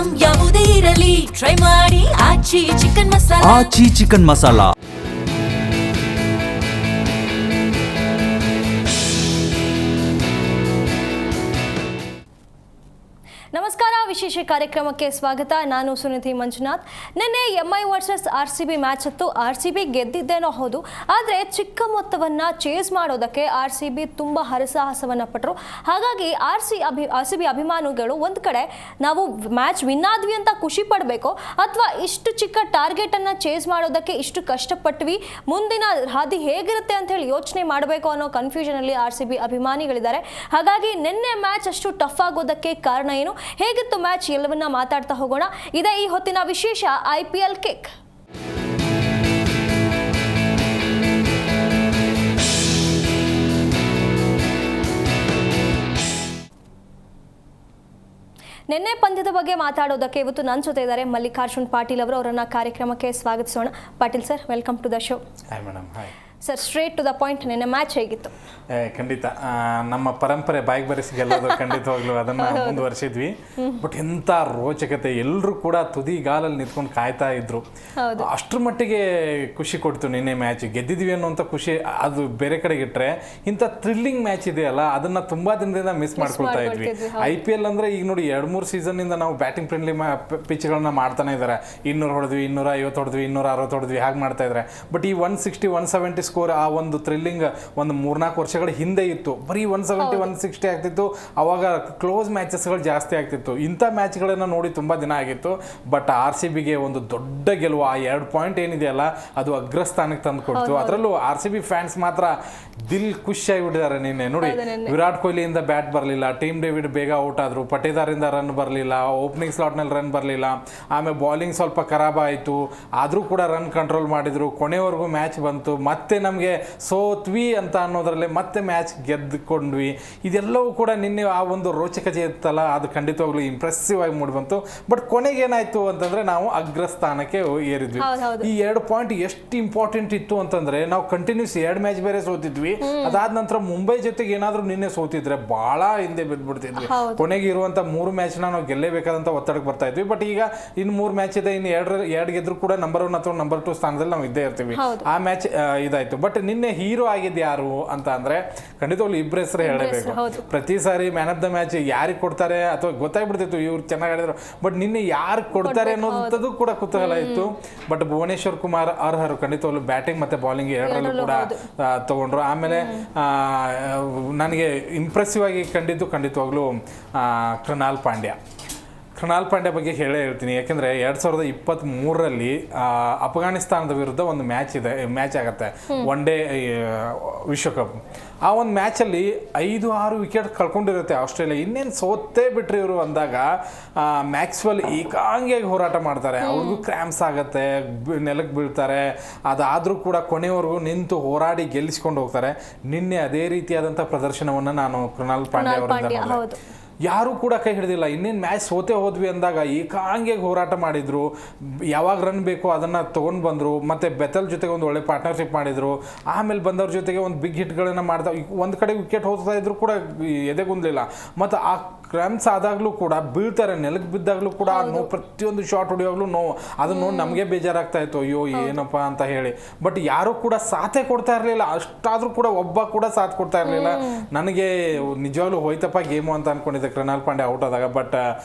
Item ಯಾವುದೇ ಇರಲಿ try ಮಾಡಿ ಆಚಿ ಚಿಕನ್ ಮಸಾಲಾ. ಆಚಿ ಚಿಕನ್ ಮಸಾಲಾ. ನಮಸ್ಕಾರ, ವಿಶೇಷ ಕಾರ್ಯಕ್ರಮಕ್ಕೆ ಸ್ವಾಗತ. ನಾನು ಸುನಿಧಿ ಮಂಜುನಾಥ್. ನಿನ್ನೆ ಎಂಐ ವರ್ಸಸ್ RCB ಮ್ಯಾಚ್ ಇತ್ತು. RCB ಗೆದ್ದಿದ್ದೇನೋ ಹೌದು, ಆದರೆ ಚಿಕ್ಕ ಮೊತ್ತವನ್ನು ಚೇಸ್ ಮಾಡೋದಕ್ಕೆ RCB ತುಂಬ ಹರಸಾಹಸವನ್ನು ಪಟ್ಟರು. ಹಾಗಾಗಿ RCB ಅಭಿಮಾನಿಗಳು ಒಂದು ಕಡೆ ನಾವು ಮ್ಯಾಚ್ ವಿನ್ ಆದ್ವಿ ಅಂತ ಖುಷಿ ಪಡಬೇಕು, ಅಥವಾ ಇಷ್ಟು ಚಿಕ್ಕ ಟಾರ್ಗೆಟನ್ನು ಚೇಸ್ ಮಾಡೋದಕ್ಕೆ ಇಷ್ಟು ಕಷ್ಟಪಟ್ವಿ, ಮುಂದಿನ ಹಾದಿ ಹೇಗಿರುತ್ತೆ ಅಂತ ಹೇಳಿ ಯೋಚನೆ ಮಾಡಬೇಕು ಅನ್ನೋ ಕನ್ಫ್ಯೂಷನಲ್ಲಿ RCB ಅಭಿಮಾನಿಗಳಿದ್ದಾರೆ. ಹಾಗಾಗಿ ನಿನ್ನೆ ಮ್ಯಾಚ್ ಅಷ್ಟು ಟಫ್ ಆಗೋದಕ್ಕೆ ಕಾರಣ ಏನು, ಹೇಗಿತ್ತು ಮ್ಯಾಚ್, ಎಲ್ಲವನ್ನ ಮಾತಾಡ್ತಾ ಹೋಗೋಣ. ಇದೇ ಈ ಹೊತ್ತಿನ ವಿಶೇಷ IPL ಕಿಕ್. ನಿನ್ನೆ ಪಂದ್ಯದ ಬಗ್ಗೆ ಮಾತಾಡೋದಕ್ಕೆ ಇವತ್ತು ನನ್ನ ಜೊತೆ ಇದ್ದಾರೆ ಮಲ್ಲಿಕಾರ್ಜುನ್ ಪಾಟೀಲ್ ಅವರು. ಅವರನ್ನ ಕಾರ್ಯಕ್ರಮಕ್ಕೆ ಸ್ವಾಗತಿಸೋಣ. Patil sir, welcome to the show. Hi madam. Hi sir, straight to the point, ನಿನ್ನೆ ಮ್ಯಾಚ್ ಹೇಗಿತ್ತು? ಖಂಡಿತ ನಮ್ಮ ಪರಂಪರೆ ಬಾಯಿಗೆ ಬರೆಸಿ ಗೆಲ್ಲೋದು ಖಂಡಿತವಾಗ್ಲೂ ಅದನ್ನು ಮುಂದುವರಿಸಿದ್ವಿ. ಬಟ್ ಎಂಥ ರೋಚಕತೆ, ಎಲ್ಲರೂ ಕೂಡ ತುದಿಗಾಲಲ್ಲಿ ನಿಂತ್ಕೊಂಡು ಕಾಯ್ತಾ ಇದ್ರು. ಅಷ್ಟರ ಮಟ್ಟಿಗೆ ಖುಷಿ ಕೊಡ್ತು ನಿನ್ನೆ ಮ್ಯಾಚ್. ಗೆದ್ದಿದ್ವಿ ಅನ್ನೋಂಥ ಖುಷಿ ಅದು ಬೇರೆ ಕಡೆಗೆ ಇಟ್ಟರೆ, ಇಂಥ ಥ್ರಿಲ್ಲಿಂಗ್ ಮ್ಯಾಚ್ ಇದೆಯಲ್ಲ ಅದನ್ನು ತುಂಬ ದಿನದಿಂದ ಮಿಸ್ ಮಾಡ್ಕೊಳ್ತಾ ಇದ್ವಿ. IPL ಅಂದರೆ ಈಗ ನೋಡಿ 2-3 ಸೀಸನ್ನಿಂದ ನಾವು ಬ್ಯಾಟಿಂಗ್ ಫ್ರೆಂಡ್ಲಿ ಪಿಚ್ಗಳನ್ನ ಮಾಡ್ತಾನೆ ಇದ್ದಾರೆ. 200 ಹೊಡೆದ್ವಿ, 250 ಹೊಡೆದ್ವಿ, 260 ಹೊಡೆದ್ವಿ, ಹಾಗೆ ಮಾಡ್ತಾ ಇದ್ದಾರೆ. ಬಟ್ ಈ 160, 170 ಸ್ಕೋರ್ ಆ ಒಂದು ಥ್ರಿಲ್ಲಿಂಗ್ ಒಂದು 3-4 ವರ್ಷಗಳ ಹಿಂದೆ ಇತ್ತು. ಬರೀ 170, 160 ಆಗ್ತಿತ್ತು. ಅವಾಗ ಕ್ಲೋಸ್ ಮ್ಯಾಚಸ್ಗಳು ಜಾಸ್ತಿ ಆಗ್ತಿತ್ತು. ಇಂಥ ಮ್ಯಾಚ್ಗಳನ್ನು ನೋಡಿ ತುಂಬ ದಿನ ಆಗಿತ್ತು. ಬಟ್ RCBಗೆ ಒಂದು ದೊಡ್ಡ ಗೆಲುವು, ಆ 2 ಪಾಯಿಂಟ್ ಏನಿದೆಯಲ್ಲ ಅದು ಅಗ್ರಸ್ಥಾನಕ್ಕೆ ತಂದು ಕೊಡ್ತು. ಅದರಲ್ಲೂ RCB ಫ್ಯಾನ್ಸ್ ಮಾತ್ರ ದಿಲ್ ಖುಷಿಯಾಗಿಬಿಟ್ಟಿದ್ದಾರೆ ನಿನ್ನೆ. ನೋಡಿ, ವಿರಾಟ್ ಕೊಹ್ಲಿಯಿಂದ ಬ್ಯಾಟ್ ಬರಲಿಲ್ಲ, ಟೀಮ್ ಡೇವಿಡ್ ಬೇಗ ಔಟ್ ಆದರು, ಪಟೇದಾರಿಂದ ರನ್ ಬರಲಿಲ್ಲ, ಓಪನಿಂಗ್ ಸ್ಲಾಟ್ನಲ್ಲಿ ರನ್ ಬರಲಿಲ್ಲ, ಆಮೇಲೆ ಬಾಲಿಂಗ್ ಸ್ವಲ್ಪ ಖರಾಬ್ ಆಯಿತು, ಆದರೂ ಕೂಡ ರನ್ ಕಂಟ್ರೋಲ್ ಮಾಡಿದರು. ಕೊನೆವರೆಗೂ ಮ್ಯಾಚ್ ಬಂತು. ಮತ್ತೆ ನಮಗೆ ಸೋತ್ವಿ ಅಂತ ಅನ್ನೋದ್ರಲ್ಲೇ ಮತ್ತೆ ಮ್ಯಾಚ್ ಗೆದ್ದುಕೊಂಡ್ವಿ. ಇದೆಲ್ಲವೂ ಕೂಡ ನಿನ್ನೆ ಆ ಒಂದು ರೋಚಕತೆ ಇತ್ತಲ್ಲ, ಅದು ಖಂಡಿತವಾಗ್ಲೂ ಇಂಪ್ರೆಸಿವ್ ಆಗಿ ಮೂಡಿಬಂತು. ಬಟ್ ಕೊನೆಗೆ ಏನಾಯ್ತು ಅಂತಂದ್ರೆ ನಾವು ಅಗ್ರಸ್ಥಾನಕ್ಕೆ ಏರಿದ್ವಿ. ಈ 2 ಪಾಯಿಂಟ್ ಎಷ್ಟು ಇಂಪಾರ್ಟೆಂಟ್ ಇತ್ತು ಅಂತಂದ್ರೆ, ನಾವು ಕಂಟಿನ್ಯೂಸ್ 2 ಮ್ಯಾಚ್ ಬೇರೆ ಸೋತಿದ್ವಿ. ಅದಾದ ನಂತರ ಮುಂಬೈ ಜೊತೆಗೆ ಏನಾದ್ರೂ ನಿನ್ನೆ ಸೋತಿದ್ರೆ ಬಹಳ ಹಿಂದೆ ಬಿದ್ದ್ಬಿಡ್ತಿದ್ವಿ. ಕೊನೆಗೆ ಇರುವಂತ 3 ಮ್ಯಾಚ್ನ ನಾವು ಗೆಲ್ಲೇಬೇಕಾದಂತ ಒತ್ತಡಕ್ಕೆ ಬರ್ತಾ ಇದ್ವಿ. ಬಟ್ ಈಗ ಇನ್ನು 3 ಮ್ಯಾಚ್ ಇದೆ, ಇನ್ನು 2 ಗೆದ್ರು ಕೂಡ ನಂಬರ್ 1 ಅಥವಾ ನಂಬರ್ 2 ಸ್ಥಾನದಲ್ಲಿ ನಾವು ಇದ್ದೇ ಇರ್ತೀವಿ. ಆ ಮ್ಯಾಚ್ ಇದಾಯ್ತು. ಬಟ್ ನಿನ್ನೆ ಹೀರೋ ಆಗಿದ್ದು ಯಾರು ಅಂತ ಅಂದ್ರೆ ಖಂಡಿತವಾಗ್ಲೂ ಇಬ್ಬರ ಹೆಸರು ಹೇಳಬೇಕು. ಪ್ರತಿ ಸಾರಿ ಮ್ಯಾನ್ ಆಫ್ ದ ಮ್ಯಾಚ್ ಯಾರಿಗೆ ಕೊಡ್ತಾರೆ ಅಥವಾ ಗೊತ್ತಾಗ್ಬಿಡ್ತಿತ್ತು ಇವ್ರು ಚೆನ್ನಾಗಿ ಆಡಿದ್ರು. ಬಟ್ ನಿನ್ನೆ ಯಾರು ಕೊಡ್ತಾರೆ ಅನ್ನೋದು ಕೂಡ ಕುತೂಹಲ ಇತ್ತು. ಬಟ್ ಭುವನೇಶ್ವರ್ ಕುಮಾರ್ ಅರ್ಹರು ಖಂಡಿತವಾಗ್ಲೂ ಬ್ಯಾಟಿಂಗ್ ಮತ್ತೆ ಬಾಲಿಂಗ್ ಎರಡರಲ್ಲೂ ಕೂಡ ತಗೊಂಡ್ರು. ಆಮೇಲೆ ನನಗೆ ಇಂಪ್ರೆಸಿವ್ ಆಗಿ ಕಂಡಿದ್ದು ಖಂಡಿತವಾಗ್ಲೂ ಕೃಣಾಲ್ ಪಾಂಡ್ಯ ಬಗ್ಗೆ ಹೇಳೇ ಹೇಳ್ತೀನಿ. ಯಾಕೆಂದರೆ 2023ರಲ್ಲಿ ಅಫ್ಘಾನಿಸ್ತಾನದ ವಿರುದ್ಧ ಒಂದು ಮ್ಯಾಚ್ ಆಗುತ್ತೆ, ಒನ್ ಡೇ ವಿಶ್ವಕಪ್. ಆ ಒಂದು ಮ್ಯಾಚಲ್ಲಿ 5-6 ವಿಕೆಟ್ ಕಳ್ಕೊಂಡಿರುತ್ತೆ ಆಸ್ಟ್ರೇಲಿಯಾ. ಇನ್ನೇನು ಸೋತೇ ಬಿಟ್ರಿ ಇವರು ಅಂದಾಗ ಮ್ಯಾಕ್ಸ್ವೆಲ್ ಏಕಾಂಗಿಯಾಗಿ ಹೋರಾಟ ಮಾಡ್ತಾರೆ. ಅವ್ರಿಗೂ ಕ್ರ್ಯಾಂಪ್ಸ್ ಆಗುತ್ತೆ, ನೆಲಕ್ಕೆ ಬೀಳ್ತಾರೆ. ಅದಾದರೂ ಕೂಡ ಕೊನೆವರೆಗೂ ನಿಂತು ಹೋರಾಡಿ ಗೆಲ್ಲಿಸ್ಕೊಂಡು ಹೋಗ್ತಾರೆ. ನಿನ್ನೆ ಅದೇ ರೀತಿಯಾದಂಥ ಪ್ರದರ್ಶನವನ್ನು ನಾನು ಕೃಣಾಲ್ ಪಾಂಡ್ಯ ಅವರಿಂದ ಯಾರೂ ಕೂಡ ಕೈ ಹಿಡಿದಿಲ್ಲ. ಇನ್ನೇನು ಮ್ಯಾಚ್ ಸೋತೆ ಹೋದ್ವಿ ಅಂದಾಗ ಏಕಾಂಗಿಯಾಗಿ ಹೋರಾಟ ಮಾಡಿದರು. ಯಾವಾಗ ರನ್ ಬೇಕೋ ಅದನ್ನು ತೊಗೊಂಡು ಬಂದರು. ಮತ್ತು ಬೆತಲ್ ಜೊತೆಗೆ ಒಂದು ಒಳ್ಳೆ ಪಾರ್ಟ್ನರ್ಶಿಪ್ ಮಾಡಿದರು. ಆಮೇಲೆ ಬಂದವ್ರ ಜೊತೆಗೆ ಒಂದು ಬಿಗ್ ಹಿಟ್ಗಳನ್ನು ಮಾಡ್ತಾ, ಒಂದು ಕಡೆ ವಿಕೆಟ್ ಹೋಗ್ತಾ ಇದ್ರು ಕೂಡ ಎದೆಗುಂದಲಿಲ್ಲ. ಮತ್ತು ಆ ಕ್ರಾಂಪ್ಸ್ ಆದಾಗಲೂ ಕೂಡ ಬೀಳ್ತಾರೆ, ನೆಲಕ್ಕೆ ಬಿದ್ದಾಗಲೂ ಕೂಡ ನೋವು, ಪ್ರತಿಯೊಂದು ಶಾಟ್ ಹೊಡೆಯೋಗ್ಲೂ ನೋವು. ಅದನ್ನು ನೋಡಿ ನಮಗೆ ಬೇಜಾರಾಗ್ತಾ ಇತ್ತು, ಅಯ್ಯೋ ಏನಪ್ಪ ಅಂತ ಹೇಳಿ. ಬಟ್ ಯಾರೂ ಕೂಡ ಸಾಥೇ ಕೊಡ್ತಾ ಇರಲಿಲ್ಲ. ಅಷ್ಟಾದರೂ ಕೂಡ ಒಬ್ಬ ಕೂಡ ಸಾಥ್ ಕೊಡ್ತಾ ಇರಲಿಲ್ಲ. ನನಗೆ ನಿಜವಾಗ್ಲೂ ಹೋಯ್ತಪ್ಪ ಗೇಮು ಅಂತ ಅಂದ್ಕೊಂಡಿದ್ದೆ ಕೃಣಾಲ್ ಪಾಂಡ್ಯ ಔಟ್ ಆದಾಗ. ಬಟ್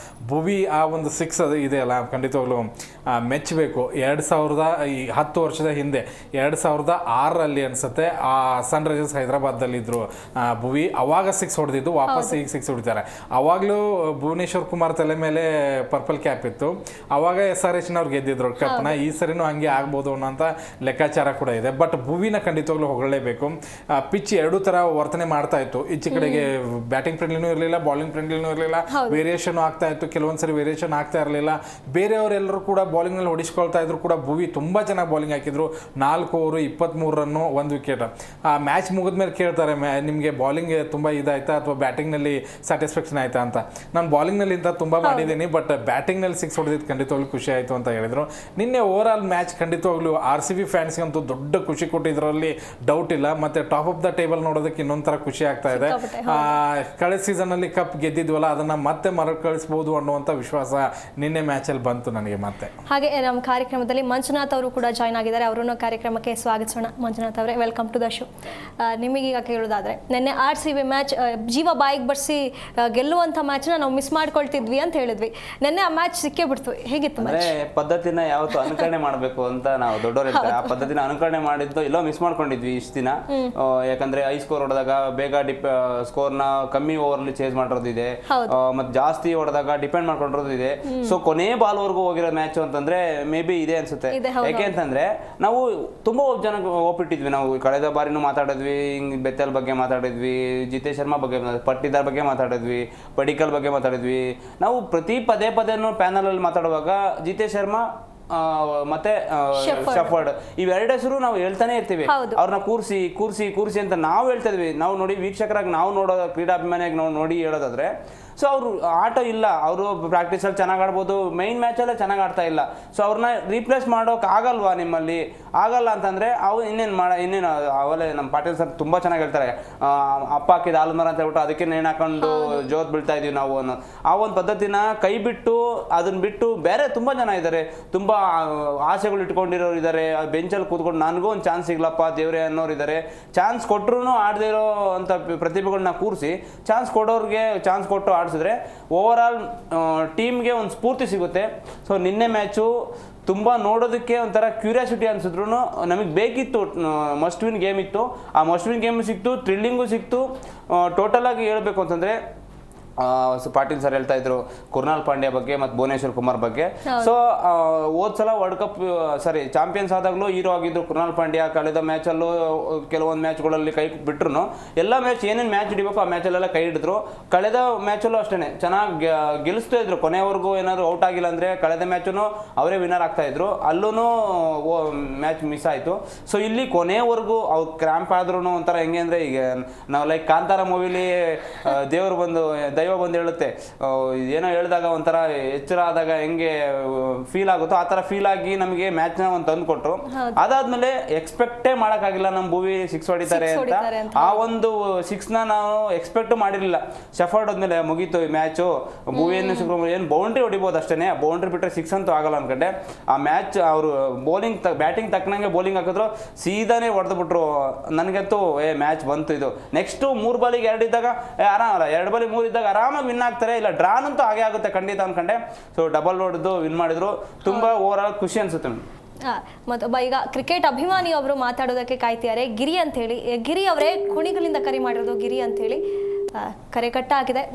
ಭುವಿ ಆ ಒಂದು 6 ಅದು ಇದೆಯಲ್ಲ ಖಂಡಿತವಾಗ್ಲೂ ಮೆಚ್ಚಬೇಕು. 10 ವರ್ಷದ ಹಿಂದೆ 2006ರಲ್ಲಿ ಅನ್ಸುತ್ತೆ ಆ ಸನ್ ರೈಸರ್ಸ್ ಹೈದರಾಬಾದ್ದಲ್ಲಿದ್ದರು ಭುವಿ. ಅವಾಗ 6 ಹೊಡೆದಿದ್ದು, ವಾಪಸ್ ಈಗ 6 ಹೊಡಿತಾರೆ. ಅವಾಗಲೂ ಭುವನೇಶ್ವರ್ ಕುಮಾರ್ ತಲೆ ಮೇಲೆ ಪರ್ಪಲ್ ಕ್ಯಾಪ್ ಇತ್ತು. ಅವಾಗ SRH ಗೆದ್ದಿದ್ರು ಕಪ್ನ. ಈ ಸರಿನೂ ಹಂಗೆ ಆಗ್ಬೋದು ಅನ್ನೋಂಥ ಲೆಕ್ಕಾಚಾರ ಕೂಡ ಇದೆ. ಬಟ್ ಭುವಿನ ಖಂಡಿತವಾಗ್ಲೂ ಹೊಗಳಲೇಬೇಕು. ಪಿಚ್ 2 ಥರ ವರ್ತನೆ ಮಾಡ್ತಾ ಇತ್ತು. ಈಚೆ ಕಡೆಗೆ ಬ್ಯಾಟಿಂಗ್ ಫ್ರೆಂಡ್ಲಿನೂ ಇರಲಿಲ್ಲ, ಬಾಲಿಂಗ್ ಫ್ರೆಂಡ್ಲಿನೂ ಇರಲಿಲ್ಲ. ವೇರಿಯೇಷನ್ ಆಗ್ತಾ ಇತ್ತು, ಕೆಲವೊಂದ್ಸರಿ ವೇರಿಯೇಷನ್ ಆಗ್ತಾ ಇರಲಿಲ್ಲ. ಬೇರೆಯವರೆಲ್ಲರೂ ಕೂಡ ಬಾಲಿಂಗ್ನಲ್ಲಿ ಹೊಡಿಸ್ಕೊಳ್ತಾ ಇದ್ರು ಕೂಡ ಭುವಿ ತುಂಬ ಚೆನ್ನಾಗಿ ಬಾಲಿಂಗ್ ಹಾಕಿದ್ರು. 4 ಓವರ್ 23 ರನ್ನು, 1 ವಿಕೆಟ್. ಆ ಮ್ಯಾಚ್ ಮುಗಿದ್ಮೇಲೆ ಕೇಳ್ತಾರೆ, ನಿಮಗೆ ಬಾಲಿಂಗ್ ತುಂಬ ಇದಾಯ್ತಾ ಅಥವಾ ಬ್ಯಾಟಿಂಗ್ನಲ್ಲಿ ಸ್ಯಾಟಿಸ್ಫ್ಯಾಕ್ಷನ್ ಆಯ್ತಾ ಅಂತ. ನಾನು ಬಾಲಿಂಗ್ನಲ್ಲಿ ಇಂಥ ತುಂಬ ಮಾಡಿದ್ದೀನಿ, ಬಟ್ ಬ್ಯಾಟಿಂಗ್ನಲ್ಲಿ 6 ಹೊಡೆದಿದ್ದು ಖಂಡಿತವಾಗ್ಲೂ ಖುಷಿ ಆಯಿತು ಅಂತ ಹೇಳಿದರು. ನಿನ್ನೆ ಓವರ್ ಆಲ್ ಮ್ಯಾಚ್ ಖಂಡಿತವಾಗ್ಲೂ RCB ಫ್ಯಾನ್ಸ್ಗಂತೂ ದೊಡ್ಡ ಖುಷಿ ಕೊಟ್ಟಿದ್ರಲ್ಲಿ ಡೌಟ್ ಇಲ್ಲ. ಮತ್ತು ಟಾಪ್ ಆಫ್ ದ ಟೇಬಲ್ ನೋಡೋದಕ್ಕೆ ಇನ್ನೊಂಥರ ಖುಷಿ ಆಗ್ತಾ ಇದೆ. ಕಳೆದ ಸೀಸನಲ್ಲಿ ಕಪ್ ಗೆದ್ದಿದ್ವಲ್ಲ, ಅದನ್ನು ಮತ್ತೆ ಮರುಕಳಿಸ್ಬೋದು ಅನ್ನುವಂಥ ವಿಶ್ವಾಸ ನಿನ್ನೆ ಮ್ಯಾಚಲ್ಲಿ ಬಂತು ನನಗೆ. ಮತ್ತೆ ಹಾಗೆ ನಮ್ಮ ಕಾರ್ಯಕ್ರಮದಲ್ಲಿ ಮಂಜುನಾಥ್ ಅವರು ಕೂಡ ಜಾಯ್ನ್ ಆಗಿದ್ದಾರೆ. ಅವರನ್ನು ಕಾರ್ಯಕ್ರಮಕ್ಕೆ ಸ್ವಾಗತಿಸೋಣ. ಮಂಜುನಾಥ್ ಅವರೇ, ವೆಲ್ಕಮ್ ಟು ದ ಶೋ. ನಿಮಗೀಗ ಕೇಳೋದಾದರೆ, ನಿನ್ನೆ RCB ಮ್ಯಾಚ್ ಜೀವ ಬಾಯಿಗೆ ಬರ್ಸಿ ಗೆಲ್ಲುವಂಥ ಮ್ಯಾಚ್ನ ನಾವು ಮಿಸ್ ಮಾಡ್ಕೊಳ್ತಿದ್ವಿ ಅಂತ ಹೇಳಿದ್ವಿ. ನಿನ್ನೆ ಆ ಮ್ಯಾಚ್ ಸಿಕ್ಕೇ ಬಿಡ್ತು. ಹೇಗಿತ್ತು ಮ್ಯಾಚ್? ಪದ್ಧತಿನ ಯಾವತ್ತು ಅನುಕರಣೆ ಮಾಡಬೇಕು ಅಂತ ನಾವು ದೊಡ್ಡವರು ಹೇಳ್ತಾರೆ. ಆ ಪದ್ಧತಿನ ಅನುಕರಣೆ ಮಾಡಿದ್ದು ಎಲ್ಲೋ ಮಿಸ್ ಮಾಡ್ಕೊಂಡಿದ್ವಿ ಇಷ್ಟು ದಿನ. ಯಾಕಂದ್ರೆ ಹೈ ಸ್ಕೋರ್ ಹೊಡೆದಾಗ ಬೇಗ ಸ್ಕೋರ್ನ ಕಮ್ಮಿ ಓವರ್ಲಿ ಚೇಸ್ ಮಾಡಿರೋದಿದೆ, ಮತ್ತೆ ಜಾಸ್ತಿ ಹೊಡೆದಾಗ ಡಿಪೆಂಡ್ ಮಾಡ್ಕೊಂಡಿರೋದು ಇದೆ. ಸೊ ಕೊನೆ ಬಾಲ್ ವರ್ಗೂ ಹೋಗಿರೋ ಮ್ಯಾಚ್ ಅಂತಂದ್ರೆ ಮೇ ಬಿ ಇದೆ ಅನ್ಸುತ್ತೆ. ಯಾಕೆ ಅಂತಂದ್ರೆ ನಾವು ತುಂಬಾ ಜನ ಹೋಗ್ಬಿಟ್ಟಿದ್ವಿ. ನಾವು ಕಳೆದ ಬಾರಿನೂ ಮಾತಾಡಿದ್ವಿ, ಹಿಂಗ್ ಬೆತ್ತಲ್ ಬಗ್ಗೆ ಮಾತಾಡಿದ್ವಿ, ಜಿತೇಶ್ ಶರ್ಮಾ ಬಗ್ಗೆ, ಪಟ್ಟಿದಾರ್ ಬಗ್ಗೆ ಮಾತಾಡಿದ್ವಿ, ಪಡಿಕಲ್ ಬಗ್ಗೆ ಮಾತಾಡಿದ್ವಿ. ನಾವು ಪ್ರತಿ ಪದೇ ಪ್ಯಾನಲ್ ಅಲ್ಲಿ ಮಾತಾಡುವಾಗ ಜಿತೇಶ್ ಶರ್ಮಾ ಮತ್ತೆ ಶೆಫರ್ಡ್ ಇವೆರಡು ಹೆಸರು ನಾವು ಹೇಳ್ತಾನೆ ಇರ್ತೀವಿ. ಅವ್ರನ್ನ ಕೂರ್ಸಿ ಅಂತ ನಾವು ಹೇಳ್ತಾ ಇದ್ವಿ. ನಾವು ನೋಡಿ, ವೀಕ್ಷಕರಾಗಿ ನಾವು ನೋಡೋ, ಕ್ರೀಡಾಭಿಮಾನಿಯಾಗಿ ನಾವು ನೋಡಿ ಹೇಳೋದಾದ್ರೆ, ಸೊ ಅವರು ಆಟ ಇಲ್ಲ, ಅವರು ಪ್ರಾಕ್ಟೀಸಲ್ಲಿ ಚೆನ್ನಾಗಿ ಆಡ್ಬೋದು, ಮೈನ್ ಮ್ಯಾಚಲ್ಲೇ ಚೆನ್ನಾಗಿ ಆಡ್ತಾ ಇಲ್ಲ. ಸೊ ಅವ್ರನ್ನ ರೀಪ್ಲೇಸ್ ಮಾಡೋಕೆ ಆಗಲ್ವಾ ನಿಮ್ಮಲ್ಲಿ? ಆಗಲ್ಲ ಅಂತಂದರೆ ಅವು ಇನ್ನೇನು ಅವಲೇ ನಮ್ಮ ಪಾಟೀಲ್ ಸರ್ ತುಂಬ ಚೆನ್ನಾಗಿ ಹೇಳ್ತಾರೆ, ಅಪ್ಪ ಹಾಕಿದ ಆಲ್ಮರ ಅಂತ ಹೇಳ್ಬಿಟ್ಟು ಅದಕ್ಕೆ ನೇಣು ಹಾಕೊಂಡು ಜೋತ್ ಬೀಳ್ತಾ ಇದೀವಿ ನಾವು ಅನ್ನೋ ಆ ಒಂದು ಪದ್ಧತಿನ ಕೈ ಬಿಟ್ಟು, ಅದನ್ನ ಬಿಟ್ಟು ಬೇರೆ ತುಂಬ ಜನ ಇದ್ದಾರೆ, ತುಂಬ ಆಸೆಗಳು ಇಟ್ಕೊಂಡಿರೋರು ಇದ್ದಾರೆ. ಬೆಂಚಲ್ಲಿ ಕೂತ್ಕೊಂಡು ನನಗೂ ಒಂದು ಚಾನ್ಸ್ ಸಿಗ್ಲಪ್ಪ ದೇವ್ರೆ ಅನ್ನೋರು ಇದ್ದಾರೆ. ಚಾನ್ಸ್ ಕೊಟ್ಟರು ಆಡದೇ ಇರೋ ಅಂಥ ಪ್ರತಿಭೆಗಳನ್ನ ಕೂರಿಸಿ ಚಾನ್ಸ್ ಕೊಡೋರಿಗೆ ಚಾನ್ಸ್ ಕೊಟ್ಟು ಆಡಿಸಿದ್ರೆ ಓವರ್ ಆಲ್ ಟೀಮ್ಗೆ ಒಂದು ಸ್ಫೂರ್ತಿ ಸಿಗುತ್ತೆ. ಸೊ ನಿನ್ನೆ ಮ್ಯಾಚು ತುಂಬ ನೋಡೋದಕ್ಕೆ ಒಂಥರ ಕ್ಯೂರಿಯಾಸಿಟಿ ಅನ್ಸಿದ್ರು ನಮಗೆ ಬೇಕಿತ್ತು. ಮಸ್ಟ್ ವಿನ್ ಗೇಮ್ ಇತ್ತು, ಆ ಮಸ್ಟ್ ವಿನ್ ಗೇಮ್ ಸಿಕ್ತು, ಥ್ರಿಲ್ಲಿಂಗು ಸಿಕ್ತು. ಟೋಟಲ್ ಆಗಿ ಹೇಳ್ಬೇಕು ಅಂತಂದರೆ ಪಾಟೀಲ್ ಸರ್ ಹೇಳ್ತಾ ಇದ್ರು ಕುರ್ನಾಲ್ ಪಾಂಡ್ಯ ಬಗ್ಗೆ ಮತ್ತು ಭುವನೇಶ್ವರ್ ಕುಮಾರ್ ಬಗ್ಗೆ. ಸೊ ಹೋದ್ಸಲ ವರ್ಲ್ಡ್ ಕಪ್ ಚಾಂಪಿಯನ್ಸ್ ಆದಾಗಲೂ ಹೀರೋ ಆಗಿದ್ರು ಕುರ್ನಾಲ್ ಪಾಂಡ್ಯ. ಕಳೆದ ಮ್ಯಾಚಲ್ಲೂ ಕೆಲವೊಂದು ಮ್ಯಾಚ್ಗಳಲ್ಲಿ ಕೈ ಬಿಟ್ರು, ಎಲ್ಲ ಮ್ಯಾಚ್ ಏನೇನು ಮ್ಯಾಚ್ ಹಿಡಿಬೇಕು ಆ ಮ್ಯಾಚಲ್ಲೆಲ್ಲ ಕೈ ಹಿಡಿದ್ರು. ಕಳೆದ ಮ್ಯಾಚಲ್ಲೂ ಅಷ್ಟೇ ಚೆನ್ನಾಗಿ ಗೆಲ್ಲಿಸ್ತಾ ಇದ್ರು. ಕೊನೆವರೆಗೂ ಏನಾದ್ರು ಔಟ್ ಆಗಿಲ್ಲ ಅಂದರೆ ಕಳೆದ ಮ್ಯಾಚೂ ಅವರೇ ವಿನ್ನರ್ ಆಗ್ತಾ ಇದ್ರು. ಅಲ್ಲೂ ಮ್ಯಾಚ್ ಮಿಸ್ ಆಯಿತು. ಸೊ ಇಲ್ಲಿ ಕೊನೆವರೆಗೂ ಅವ್ರು ಕ್ರ್ಯಾಂಪ್ ಆದ್ರೂ ಒಂಥರ ಹೆಂಗೆ ಅಂದರೆ, ಈಗ ನಾವು ಲೈಕ್ ಕಾಂತಾರ ಮೂವಿಲಿ ದೇವರು ಬಂದು ದೈವ ಬಂದು ಹೇಳುತ್ತೆ, ಏನೋ ಹೇಳಿದಾಗ ಒಂಥರ ಎಚ್ಚರ ಆದಾಗ ಹೆಂಗೆ ಫೀಲ್ ಆಗುತ್ತೋ ಆ ಥರ ಫೀಲ್ ಆಗಿ ನಮಗೆ ಮ್ಯಾಚ್ನ ಒಂದು ತಂದು ಕೊಟ್ಟರು. ಅದಾದ್ಮೇಲೆ ಎಕ್ಸ್ಪೆಕ್ಟೇ ಮಾಡೋಕ್ಕಾಗಿಲ್ಲ ನಮ್ಮ ಭುವಿ 6 ಹೊಡಿತಾರೆ ಅಂತ. ಆ ಒಂದು 6ನ ನಾವು ಎಕ್ಸ್ಪೆಕ್ಟ್ ಮಾಡಿರಲಿಲ್ಲ. ಶೆಫರ್ಡ್ ಹೋದ್ಮೇಲೆ ಮುಗೀತು ಈ ಮ್ಯಾಚು, ಭುವಿಯನ್ನು ಏನು ಬೌಂಡ್ರಿ ಹೊಡಿಬೋದು ಅಷ್ಟೇ, ಬೌಂಡ್ರಿ ಬಿಟ್ಟರೆ 6 ಅಂತೂ ಆಗಲ್ಲ ಅನ್ಕೊಂಡೆ. ಆ ಮ್ಯಾಚ್ ಅವರು ಬ್ಯಾಟಿಂಗ್ ತಕ್ಕನಂಗೆ ಬೌಲಿಂಗ್ ಹಾಕಿದ್ರು, ಸೀದಾನೇ ಹೊಡೆದ್ಬಿಟ್ರು. ನನಗಂತೂ ಮ್ಯಾಚ್ ಬಂತು. ಇದು ನೆಕ್ಸ್ಟ್ 3 ಬಾಲಿಗೆ 2 ಇದ್ದಾಗ ಆರಾಮಲ್ಲ, 2 ಬಾಲಿಗೆ 3 ಇದ್ದಾಗ ಆರಾಮಾಗಿ ವಿನ್ ಆಗ್ತಾರೆ, ಇಲ್ಲ ಡ್ರಾನಂತೂ ಹಾಗೆ ಆಗುತ್ತೆ ಖಂಡಿತ ಅನ್ಕೊಂಡೆ. ಸೊ ಡಬಲ್ ಹೊಡೆದು ವಿನ್ ಮಾಡಿದ್ರು, ತುಂಬಾ ಓವರ್ ಆಲ್ ಖುಷಿ ಅನ್ಸುತ್ತೆ. ಮತ್ತೊಬ್ಬ ಈಗ ಕ್ರಿಕೆಟ್ ಅಭಿಮಾನಿ ಅವರು ಮಾತಾಡೋದಕ್ಕೆ ಕಾಯ್ತಿದ್ದಾರೆ, ಗಿರಿ ಅಂತ ಹೇಳಿ. ಗಿರಿ ಅವರೇ ಕುಣಿಗಲಿಂದ ಕರೆ ಮಾಡಿರೋದು ಗಿರಿ ಅಂತ ಹೇಳಿ. ಕರೆ ಕಟ್ಟಾಗಿದೆ.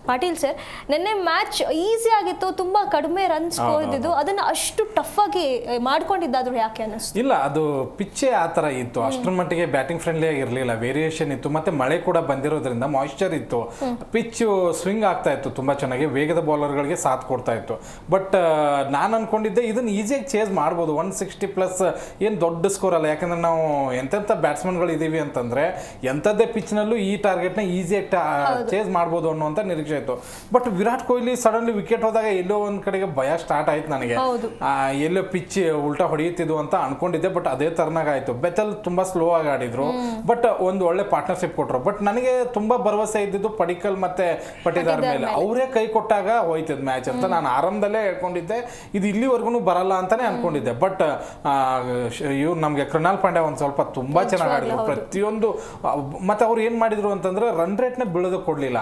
ಪಾಟೀಲ್ ಸರ್, ನಿನ್ನೆ ಮ್ಯಾಚ್ ಈಸಿ ಆಗಿತ್ತು, ತುಂಬ ಕಡಿಮೆ ರನ್ಸ್ ಹೋಗಿದ್ದು, ಅದನ್ನು ಅಷ್ಟು ಟಫ್ ಆಗಿ ಮಾಡ್ಕೊಂಡಿದ್ದಾದ್ರು ಯಾಕೆ ಅನ್ನಿಸ್ತು? ಇಲ್ಲ, ಅದು ಪಿಚ್ಚೇ ಆ ಥರ ಇತ್ತು. ಅಷ್ಟರ ಮಟ್ಟಿಗೆ ಬ್ಯಾಟಿಂಗ್ ಫ್ರೆಂಡ್ಲಿ ಆಗಿರಲಿಲ್ಲ, ವೇರಿಯೇಷನ್ ಇತ್ತು, ಮತ್ತೆ ಮಳೆ ಕೂಡ ಬಂದಿರೋದ್ರಿಂದ ಮಾಯಿಶ್ಚರ್ ಇತ್ತು. ಪಿಚ್ಚು ಸ್ವಿಂಗ್ ಆಗ್ತಾ ಇತ್ತು ತುಂಬ ಚೆನ್ನಾಗಿ, ವೇಗದ ಬೌಲರ್ಗಳಿಗೆ ಸಾಥ್ ಕೊಡ್ತಾ ಇತ್ತು. ಬಟ್ ನಾನು ಅನ್ಕೊಂಡಿದ್ದೆ ಇದನ್ನು ಈಸಿಯಾಗಿ ಚೇಸ್ ಮಾಡ್ಬೋದು. 160+ ಏನು ದೊಡ್ಡ ಸ್ಕೋರ್ ಅಲ್ಲ, ಯಾಕಂದ್ರೆ ನಾವು ಎಂತೆಂಥ ಬ್ಯಾಟ್ಸ್ಮನ್ಗಳು ಇದ್ದೀವಿ ಅಂತಂದರೆ ಎಂಥದ್ದೇ ಪಿಚ್ನಲ್ಲೂ ಈ ಟಾರ್ಗೆಟ್ನ ಈಸಿಯಾಗಿ ಚೇಸ್ ಮಾಡ್ಬೋದು ಅನ್ನುವಂಥ ನಿರೀಕ್ಷೆ ಇತ್ತು. But Virat Kohli suddenly wicket ಹೋದಾಗ ಎಲ್ಲೋ ಒಂದ್ ಕಡೆಗೆ ಭಯ ಸ್ಟಾರ್ಟ್ ಆಯ್ತು ನನಗೆ, ಎಲ್ಲೋ ಪಿಚ್ ಉಲ್ಟಾ ಹೊಡೆಯುತ್ತಿದ್ದು ಅಂತ ಅನ್ಕೊಂಡಿದ್ದೆ. ಬಟ್ ಅದೇ ತರನಾಗ ಆಯ್ತು. ಬೆತಲ್ ತುಂಬಾ ಸ್ಲೋ ಆಗಿ ಆಡಿದ್ರು, ಬಟ್ ಒಂದು ಒಳ್ಳೆ ಪಾರ್ಟ್ನರ್ಶಿಪ್ ಕೊಟ್ರು. ಬಟ್ ನನಗೆ ತುಂಬಾ ಭರವಸೆ ಇದ್ದಿದ್ದು ಪಡಿಕಲ್ ಮತ್ತೆ ಪಟಿದಾರ್ ಮೇಲೆ. ಅವರೇ ಕೈ ಕೊಟ್ಟಾಗ ಹೋಯ್ತದ ಮ್ಯಾಚ್ ಅಂತ ನಾನು ಆರಂಭದಲ್ಲೇ ಹೇಳ್ಕೊಂಡಿದ್ದೆ. ಇದು ಇಲ್ಲಿವರೆಗೂ ಬರಲ್ಲ ಅಂತಾನೆ ಅನ್ಕೊಂಡಿದ್ದೆ. ಬಟ್ ಇವ್ರು ನಮ್ಗೆ ಕೃಣಾಲ್ ಪಾಂಡ್ಯ ಒಂದ್ ಸ್ವಲ್ಪ ತುಂಬಾ ಚೆನ್ನಾಗಿ ಆಡಿದ್ರು ಪ್ರತಿಯೊಂದು. ಮತ್ತೆ ಅವ್ರು ಏನ್ ಮಾಡಿದ್ರು ಅಂತಂದ್ರೆ ರನ್ ರೇಟ್ ನ ಬೀಳೋದಕ್ಕೆ ಕೊಡ್ಲಿಲ್ಲ.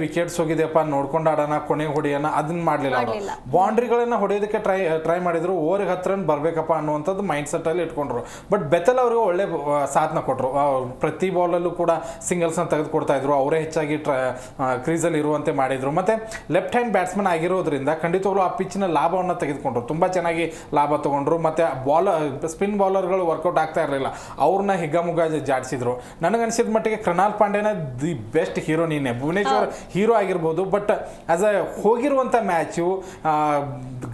ವಿಕೆಟ್ಸ್ ಹೋಗಿದೆಪ್ಪ ನೋಡ್ಕೊಂಡು ಆಡೋಣ, ಕೊನೆಗೆ ಹೊಡಿಯೋಣ, ಅದನ್ನ ಮಾಡ್ಲಿಲ್ಲ. ಬೌಂಡ್ರಿಗಳನ್ನ ಹೊಡೆಯೋದಕ್ಕೆ ಟ್ರೈ ಮಾಡಿದ್ರು. ಓವರ್ಗೆ 10 ರನ್ ಬರ್ಬೇಕಪ್ಪ ಅನ್ನುವಂಥದ್ದು ಮೈಂಡ್ ಸೆಟ್ ಅಲ್ಲಿ ಇಟ್ಕೊಂಡ್ರು. ಬಟ್ ಬೆತಲ್ ಅವ್ರಿಗೆ ಒಳ್ಳೆ ಸಾಥ್ನ ಕೊಟ್ರು. ಪ್ರತಿ ಬಾಲಲ್ಲೂ ಕೂಡ ಸಿಂಗಲ್ಸ್ ನ ತೆಗೆದುಕೊಡ್ತಾ ಇದ್ರು. ಅವರೇ ಹೆಚ್ಚಾಗಿ ಕ್ರೀಸಲ್ಲಿ ಇರುವಂತೆ ಮಾಡಿದ್ರು. ಮತ್ತೆ ಲೆಫ್ಟ್ ಹ್ಯಾಂಡ್ ಬ್ಯಾಟ್ಸ್ಮನ್ ಆಗಿರೋದ್ರಿಂದ ಖಂಡಿತವಾಗ್ಲೂ ಆ ಪಿಚ್ನ ಲಾಭವನ್ನು ತೆಗೆದುಕೊಂಡ್ರು. ತುಂಬಾ ಚೆನ್ನಾಗಿ ಲಾಭ ತಗೊಂಡ್ರು. ಮತ್ತೆ ಸ್ಪಿನ್ ಬೌಲರ್ಗಳು ವರ್ಕೌಟ್ ಆಗ್ತಾ ಇರಲಿಲ್ಲ, ಅವ್ರನ್ನ ಹಿಗ್ಗಾಮುಗ್ಗ ಜಾಡಿಸಿದ್ರು. ನನಗನ್ಸಿದ ಮಟ್ಟಿಗೆ ಕೃಣಾಲ್ ಪಾಂಡ್ಯನ ದಿ ಬೆಸ್ಟ್ ಹೀರೋ ನೀನೆ. ಭುವನೇಶ್ವರ್ ಹೀರೋ ಆಗಿರ್ಬೋದು ಆಗಿರ್ಬೋದು, ಬಟ್ ಆಸ್ ಅ ಹೋಗಿರುವಂಥ ಮ್ಯಾಚು,